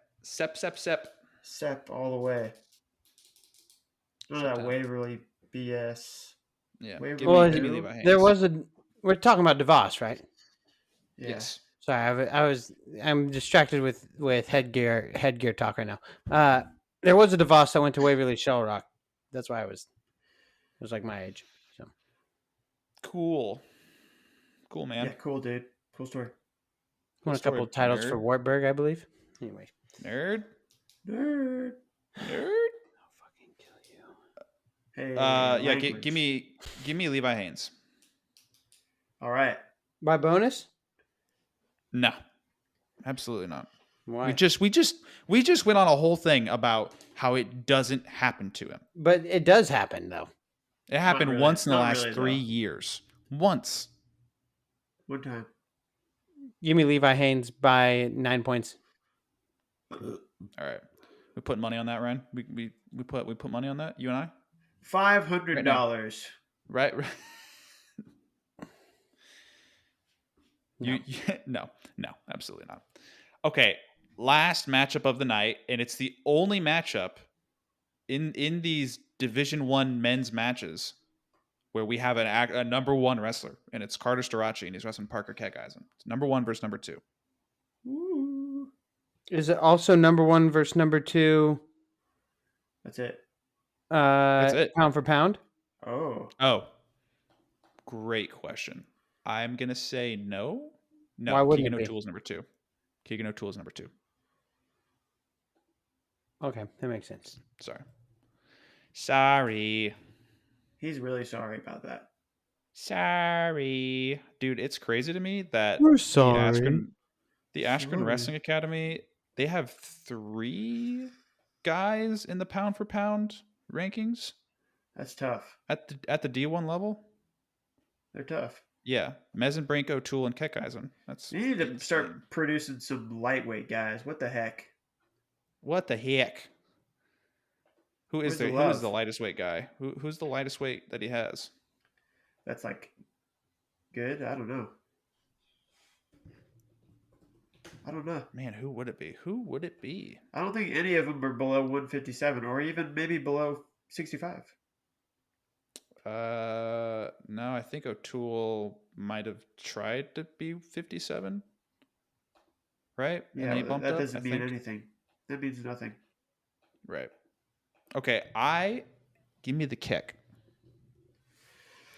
all the way. None of that Waverly BS. Yeah. Waverly, give me Levi Haynes. There was we're talking about DeVos, right? Yeah. Yes. Sorry, I'm distracted with headgear talk right now. There was a DeVos that went to Waverly Shell Rock. That's why it was like my age. So cool, man. Yeah, cool, dude. Cool story. Won a couple of titles for Wartburg, I believe. Anyway, nerd. I'll fucking kill you. Hey. Yeah. Give me Levi Haynes. All right. By bonus? No, absolutely not. Why? We just went on a whole thing about how it doesn't happen to him. But it does happen though. It happened once in the last 3 years. Once. One time. Give me Levi Haynes by 9 points. All right. We put money on that, Ryan. We put money on that. You and I. $500. Right. No. No, absolutely not. Okay, last matchup of the night, and it's the only matchup in these Division I men's matches where we have a number 1 wrestler, and it's Carter Starace, and he's wrestling Parker Keckeisen. It's number 1 versus number 2. Ooh. Is it also number 1 versus number 2? That's it. That's it. Pound for pound? Oh. Great question. I'm going to say no. No, why wouldn't Keegan it be? O'Toole's number 2. Keegan O'Toole's number 2. Okay, that makes sense. Sorry. He's really sorry about that. Sorry. Dude, it's crazy to me that We're sorry. the Ashburn Wrestling Academy, they have 3 guys in the pound for pound rankings. That's tough. At the D1 level? They're tough. Yeah. Mesenbrink, O'Toole, and Keckeisen. You need to start producing some lightweight guys. What the heck? What the heck? Who is the lightest weight guy? Who's the lightest weight that he has? That's good. I don't know. Man, who would it be? I don't think any of them are below 157 or even maybe below 65. No, I think O'Toole might have tried to be 57. Right? Yeah, and he bumped up, doesn't mean anything. That means nothing. Right. Okay, give me the kick.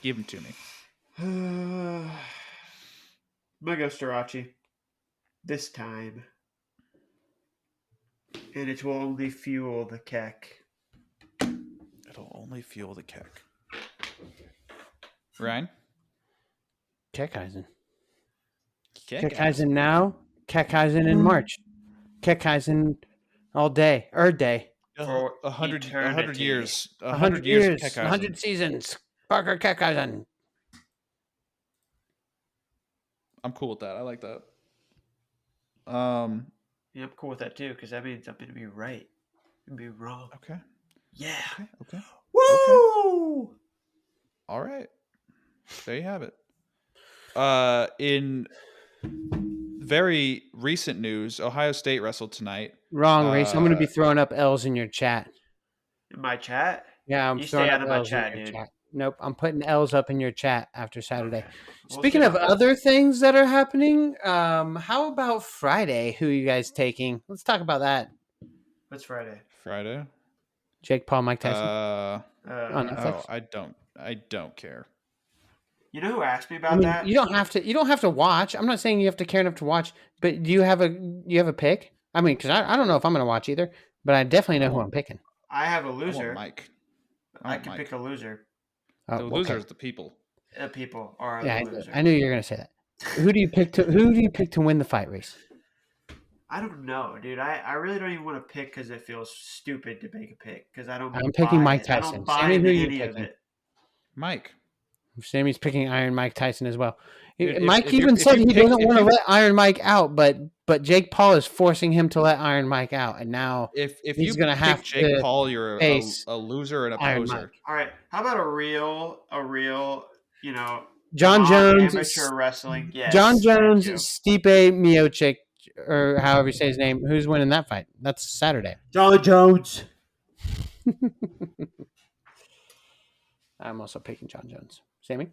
Give him to me. I'm gonna go Starace. This time. and it will only fuel the keck. It'll only fuel the kick. Ryan? Keckeisen. Keckeisen. Keckeisen now. Keckeisen in March. Keckeisen all day. Day. For 100 eternity. years. 100 years of years. Keckeisen. 100 seasons. Parker Keckeisen. I'm cool with that. I like that. Yeah, I'm cool with that too, because that means I'm going to be right. I'm going to be wrong. Okay. Yeah. Okay. Woo! All right. There you have it. In very recent news, Ohio State wrestled tonight. Wrong, Reese. I'm going to be throwing up L's in your chat. In my chat? Yeah, I'm You throwing stay up out of my L's in chat, your dude. chat. Nope, I'm putting L's up in your chat after Saturday. Okay. We'll Speaking see of about that. other things that are happening, how about Friday? Who are you guys taking? Let's talk about that. What's Friday? Friday. Jake Paul, Mike Tyson. On Netflix. I don't care. You know who asked me about that? You don't have to watch. I'm not saying you have to care enough to watch, but do you have a pick? I mean, because I don't know if I'm going to watch either, but I definitely know who I'm picking. I have a I want loser. Mike. I can pick a loser. The loser is the people. People are Yeah, the loser. I knew you were going to say that. Who do you pick to win the fight, Reese? I don't know, dude. I really don't even want to pick because it feels stupid to make a pick because I don't. I'm picking Mike I Tyson. don't buy Sammy, who into are you any of picking? it. Mike. Sammy's picking Iron Mike Tyson as well. Dude, Mike even said he doesn't want to let Iron Mike out, but Jake Paul is forcing him to let Iron Mike out, and now if he's you going to have Jake to Paul, you're face a loser and a Iron poser. Mike. All right, how about a real, John Jones, amateur wrestling? Yes, John Jones, thank you. Stipe Miocic, or however you say his name. Who's winning that fight? That's Saturday. John Jones. I'm also picking John Jones. Sammy?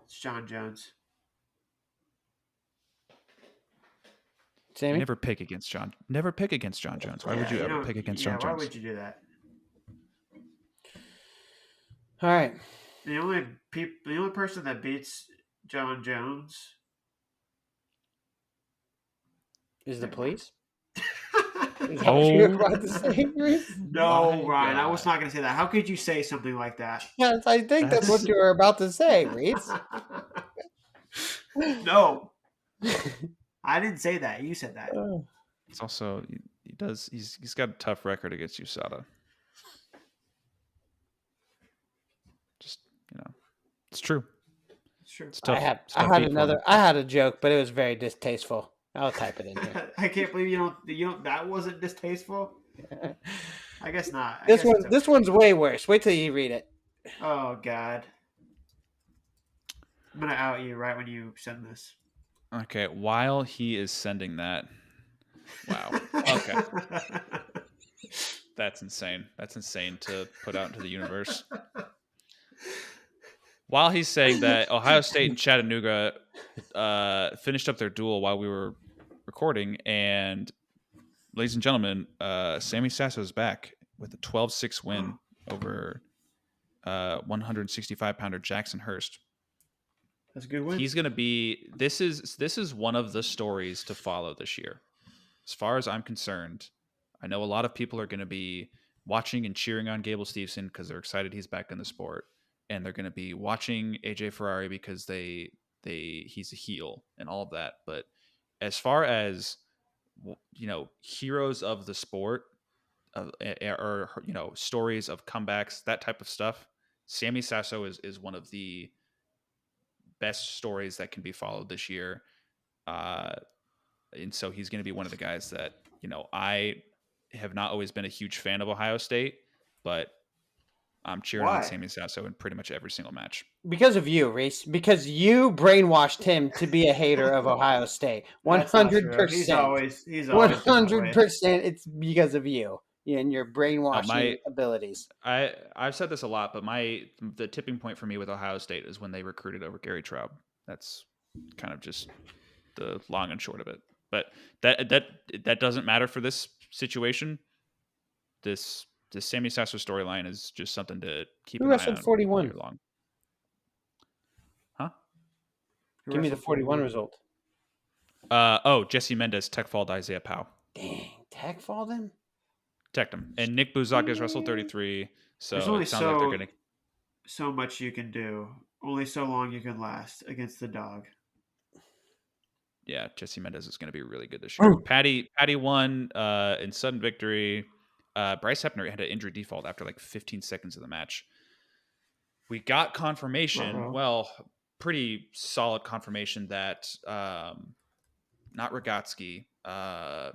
It's John Jones. Sammy? You never pick against John. Never pick against John Jones. Why would you ever pick against John Jones? Why would you do that? All right. The only person that beats John Jones is the police. Is that Oh, what you were about to say, Reese? No, Ryan, I was not going to say that. How could you say something like that? Yes, I think that's what you were about to say, Reese. No, I didn't say that. You said that. It's also he's got a tough record against USADA. Just it's true. It's true. It's tough. I had a joke, but it was very distasteful. I'll type it in here. I can't believe you don't. That wasn't distasteful. I guess not. This one's way worse. Wait till you read it. Oh God. I'm gonna out you right when you send this. Okay, while he is sending that. Wow. Okay. That's insane. That's insane to put out into the universe. While he's saying that, Ohio State and Chattanooga finished up their duel while we were recording, and ladies and gentlemen, Sammy Sasso is back with a 12-6 win over 165-pounder Jackson Hurst. That's a good win. He's going to be. This is one of the stories to follow this year, as far as I'm concerned. I know a lot of people are going to be watching and cheering on Gable Steveson because they're excited he's back in the sport, and they're going to be watching AJ Ferrari because he's a heel and all of that. But as far as heroes of the sport, or stories of comebacks, that type of stuff, Sammy Sasso is one of the best stories that can be followed this year, and so he's going to be one of the guys that I have not always been a huge fan of Ohio State, but I'm cheering on Sammy Sasso in pretty much every single match. Because of you, Reese. Because you brainwashed him to be a hater of Ohio State. 100%. He's always 100%. It's because of you and your brainwashing abilities. I've said this a lot, but the tipping point for me with Ohio State is when they recruited over Gary Traub. That's kind of just the long and short of it. But that doesn't matter for this situation. This Sammy Sasso storyline is just something to keep an eye on. Who wrestled 41? Long. Huh? Give me the 41 result. Jesse Mendez tech falled Isaiah Powell. Dang, tech falled him? Protect him. And Nick Buzak has wrestled 33, There's so only it sounds like they're going to. so much you can do. Only so long you can last against the dog. Yeah, Jesse Mendez is going to be really good this year. Patty won in sudden victory. Bryce Hepner had an injury default after like 15 seconds of the match. We got confirmation, pretty solid confirmation that not Rogatsky,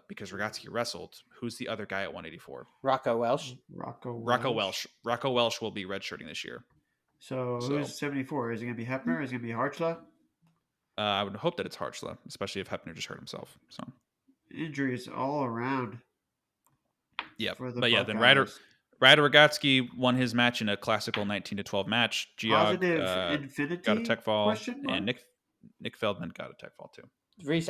because Rogatsky wrestled. Who's the other guy at 184? Rocco Welsh. Rocco Welsh. Rocco Welsh will be redshirting this year. So who's 74? Is it going to be Hepner? Is it going to be Harchla? I would hope that it's Harchla, especially if Hepner just hurt himself. So injuries all around. Yeah, but yeah, then Ryder Rogatsky won his match in a classical 19-12 match. Geog Infinity got a tech fall, and Nick Feldman got a tech fall too.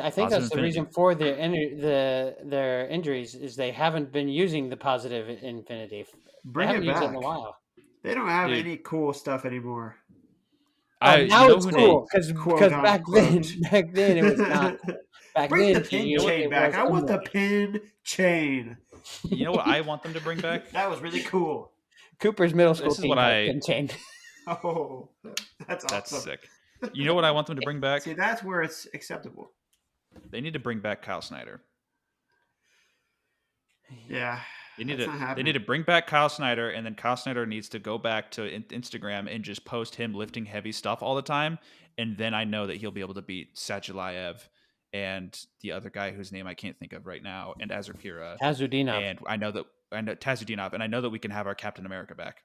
I think that's the reason for their injuries is they haven't been using the positive infinity. Bring it back. Used it in a while. They don't have any cool stuff anymore. Now it's cool because back then it was not. Back bring then, the pin chain back. I want the pin chain. You know what I want them to bring back? That was really cool. Cooper's middle school team pin chain. Oh, that's awesome. That's sick. You know what I want them to bring back? See, that's where it's acceptable. They need to bring back Kyle Snyder. Yeah. They need to bring back Kyle Snyder, and then Kyle Snyder needs to go back to Instagram and just post him lifting heavy stuff all the time, and then I know that he'll be able to beat Sajilayev and the other guy whose name I can't think of right now, and Azurpira. Tazudinov. And I know Tazudinov, and I know that we can have our Captain America back.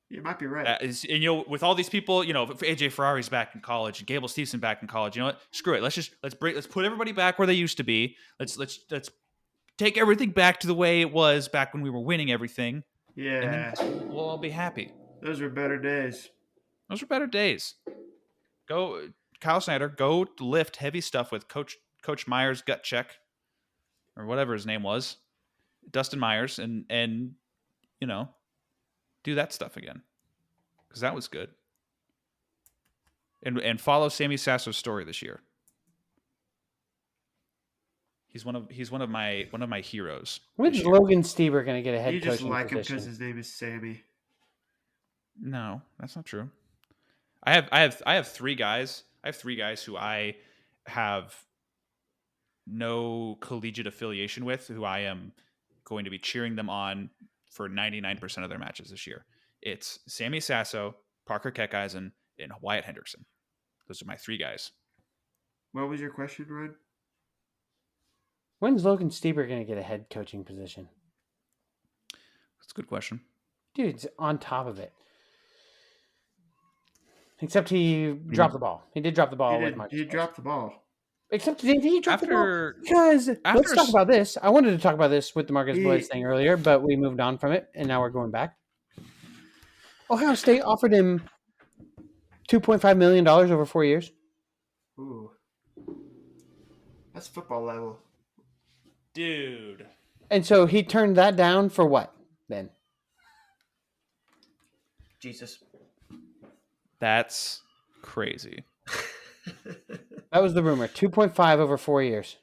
You might be right. And with all these people, if AJ Ferrari's back in college and Gable Steveson back in college, you know what? Screw it. Let's put everybody back where they used to be. Let's take everything back to the way it was back when we were winning everything. Yeah. And then we'll all be happy. Those were better days. Go, Kyle Snyder, go lift heavy stuff with Coach Myers' gut check or whatever his name was, Dustin Myers, and do that stuff again because that was good. And follow Sammy Sasso's story this year. He's one of my heroes. When's Logan Stieber going to get a head coaching position? You just like him because his name is Sammy. No, that's not true. I have three guys. I have three guys who I have no collegiate affiliation with, who I am going to be cheering them on for 99% of their matches this year. It's Sammy Sasso, Parker Keckeisen, and Wyatt Hendrickson. Those are my three guys. What was your question, Ryan? When's Logan Stieber going to get a head coaching position? That's a good question. Dude's on top of it. Except he dropped the ball. He did drop the ball. He dropped the ball. Except he dropped the ball. Because let's talk about this. I wanted to talk about this with the Marcus Blitz thing earlier, but we moved on from it, and now we're going back. Ohio State offered him $2.5 million over 4 years. Ooh. That's football level. Dude. And so he turned that down for what, then? Jesus. That's crazy. That was the rumor. 2.5 over 4 years.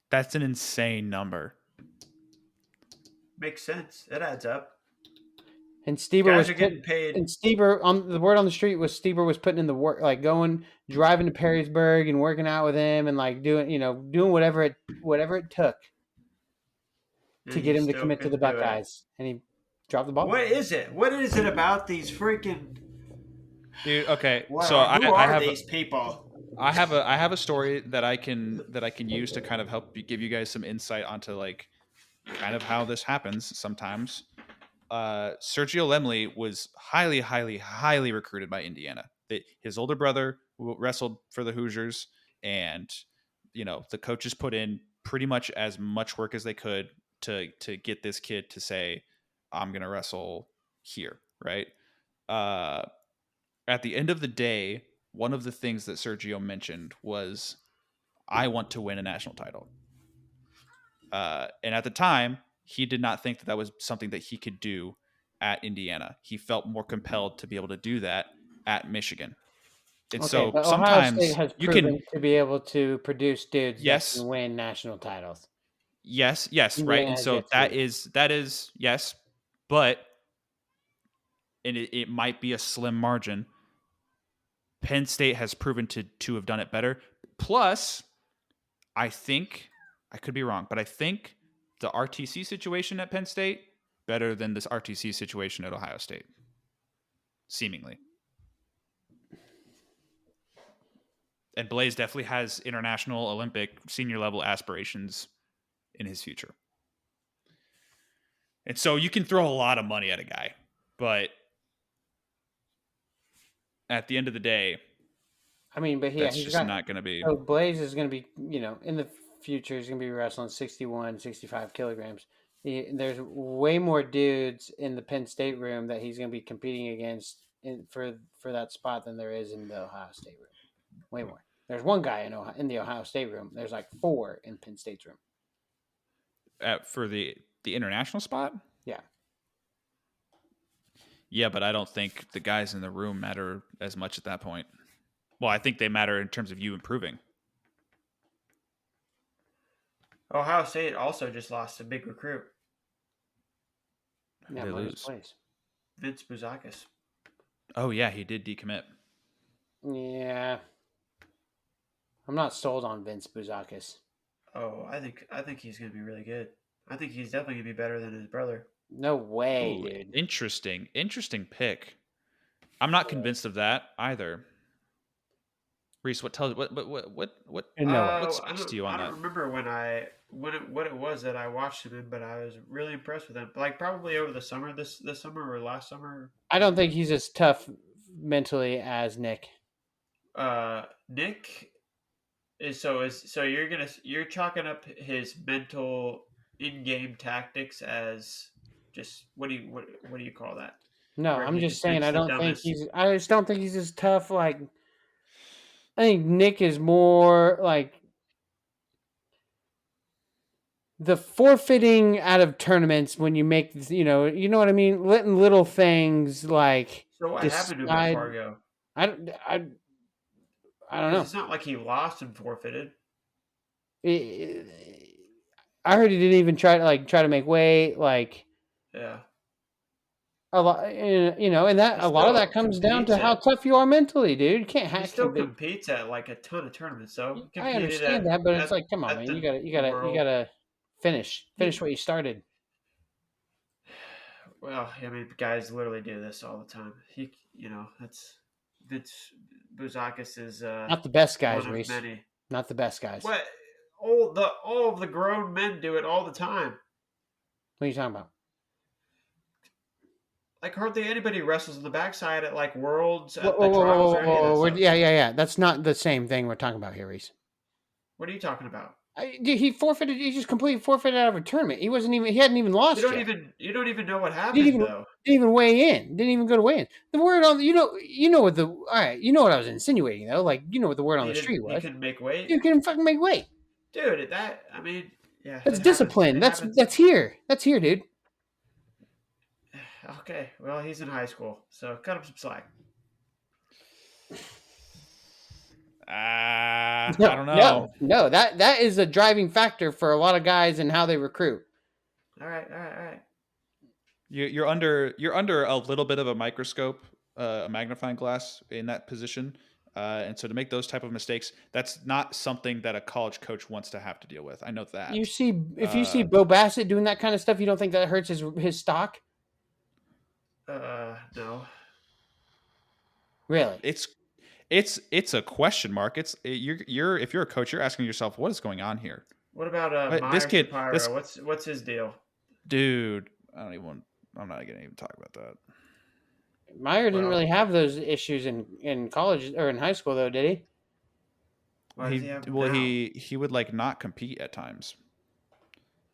That's an insane number. Makes sense. It adds up. And Stieber was getting paid. And Stieber, on the word on the street was Stieber was putting in the work, like driving to Perrysburg and working out with him, and like doing whatever it took to get him to commit to the Buckeyes. And he dropped the ball. What is it? What is it about these freaking? Dude, okay. Wow, so who are these people? I have a story that I can use to kind of help give you guys some insight onto like kind of how this happens sometimes. Sergio Lemley was highly, highly, highly recruited by Indiana. His older brother wrestled for the Hoosiers, and the coaches put in pretty much as much work as they could to get this kid to say, "I'm gonna wrestle here." Right. At the end of the day, one of the things that Sergio mentioned was, "I want to win a national title." And at the time, he did not think that was something that he could do at Indiana. He felt more compelled to be able to do that at Michigan. And so sometimes Ohio State has proven to be able to produce dudes that can win national titles. yes, right. Indiana And has so yet to. that is yes, but it might be a slim margin. Penn State has proven to have done it better. Plus, I think I could be wrong, but I think the RTC situation at Penn State better than this RTC situation at Ohio State, seemingly. And Blaze definitely has international, Olympic, senior level aspirations in his future. And so you can throw a lot of money at a guy, but at the end of the day, I mean, but yeah, that's he's just got. not going to be. So Blaze is going to be, in the future, he's going to be wrestling 61, 65 kilograms. There's way more dudes in the Penn State room that he's going to be competing against for that spot than there is in the Ohio State room. Way more. There's one guy in the Ohio State room. There's like 4 in Penn State's room. For the international spot? Yeah. Yeah, but I don't think the guys in the room matter as much at that point. Well, I think they matter in terms of you improving. Ohio State also just lost a big recruit. Yeah, They Marcus lose. plays. Vince Bouzakis. Oh yeah, he did decommit. Yeah. I'm not sold on Vince Bouzakis. Oh, I think he's going to be really good. I think he's definitely going to be better than his brother. No way, Ooh, dude. interesting pick. I'm not convinced of that either. Reese, what No way. speaks to you on I that? don't remember what it was that I watched him in, but I was really impressed with him. Like probably over the summer, this summer or last summer. I don't think he's as tough mentally as Nick. Nick is so you're chalking up his mental in-game tactics as just what do you call that? No, Where I'm he just just saying makes the dumbest. I just don't think he's as tough. Like, I think Nick is more like the forfeiting out of tournaments when you make, you know what I mean? Letting little things like So what happened to him at decide. Fargo? I don't Because know. it's not like he lost and forfeited. I heard he didn't even try to make weight. Like, Yeah. a lot, and that He a lot of still that comes down competes to how at tough you are mentally, dude. You can't he hack still big. competes at like a ton of tournaments. So he I competed understand that, but it's like, come on, at man. You the gotta, world. finish He, what you started. well, I mean, guys literally do this all the time. That's Vince Bouzakis is Not the best guys, one of Reese. many. Not the best guys. What all of the grown men do it all the time. What are you talking about? Like hardly anybody wrestles on the backside at like worlds Whoa, at the trials or any of that whoa. stuff. Yeah. That's not the same thing we're talking about here, Reese. What are you talking about? He forfeited. He just completely forfeited out of a tournament. He wasn't even. He hadn't even lost yet. You don't even know what Didn't happened even though. didn't even weigh in. Didn't even go to weigh in. The word on what the all right. You know what I was insinuating though. Like, what the word on the street He was. couldn't make weight. You couldn't fucking make weight. Dude, I mean, yeah, That's it happens. discipline. It happens. That's here. That's here, dude. Okay, well, he's in high school, so cut him some slack. I don't know. No. That is a driving factor for a lot of guys and how they recruit. All right. You're under a little bit of a microscope, a magnifying glass in that position, and so to make those type of mistakes, that's not something that a college coach wants to have to deal with. I know that. If you see Bo Bassett doing that kind of stuff, you don't think that hurts his stock? No. Really? It's a question mark. You're if you're a coach, you're asking yourself, what is going on here? What about Meyer This kid, Shapiro? What's his deal? Dude, I'm not gonna even talk about that. Meyer didn't really have those issues in college or in high school, though, did he? Why does he have them now? He would like not compete at times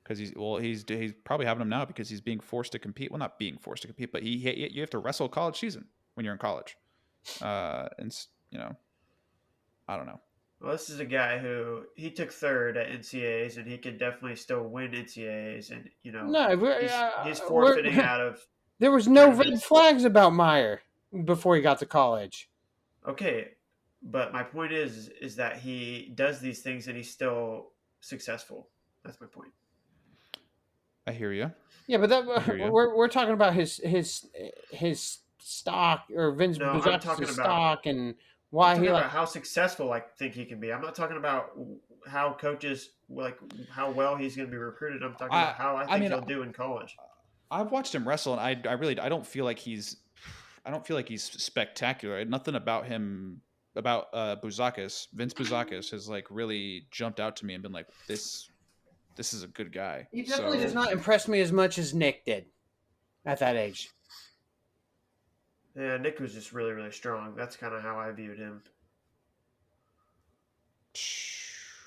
because he's probably having them now because he's being forced to compete. Well, not being forced to compete, but you have to wrestle a college season when you're in college, and I don't know. Well, this is a guy who he took third at NCAAs, and he could definitely still win NCAAs, and he's forfeiting out of. There was no red tournaments. flags about Meyer before he got to college. Okay, but my point is that he does these things and he's still successful. That's my point. I hear you. Yeah, but hear ya. we're talking about his stock or Vince No, I'm talking Buzakis' about stock and I'm why talking he like. about how successful I think he can be. I'm not talking about how coaches like how well he's going to be recruited. I'm talking about how I I think mean, he'll do in college. I've watched him wrestle, and I don't feel like he's spectacular. Nothing about him about Vince Buzakis has like really jumped out to me and been like this is a good guy. He definitely So does not impress me as much as Nick did at that age. Yeah, Nick was just really, really strong. That's kind of how I viewed him.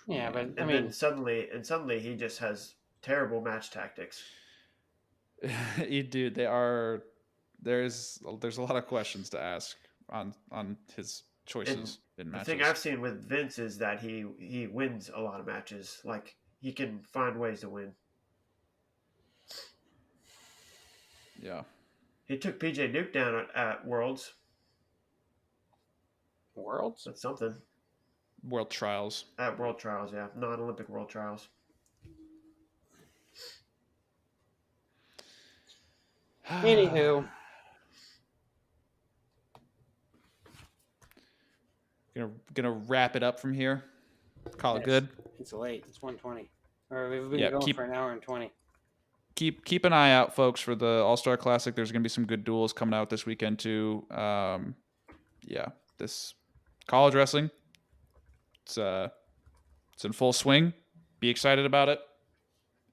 Yeah, but And then suddenly he just has terrible match tactics. you do. There's a lot of questions to ask on his choices in matches. The thing I've seen with Vince is that he wins a lot of matches. Like he can find ways to win. Yeah. He took PJ Duke down at Worlds. Worlds? That's something. World Trials. At World Trials, yeah. Non-Olympic World Trials. Anywho. Gonna wrap it up from here. Call it good. It's late. It's 1:20. Or we've been going for an hour and 20. Keep an eye out, folks, for the All-Star Classic. There's going to be some good duels coming out this weekend, too. This college wrestling, it's in full swing. Be excited about it,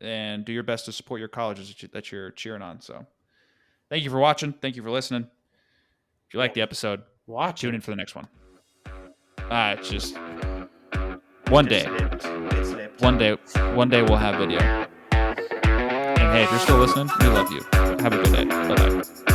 and do your best to support your colleges that you're cheering on. So thank you for watching. Thank you for listening. If you like the episode, tune in for the next one. It's just one day. One day we'll have video. And hey, if you're still listening, we love you. Have a good day. Bye-bye.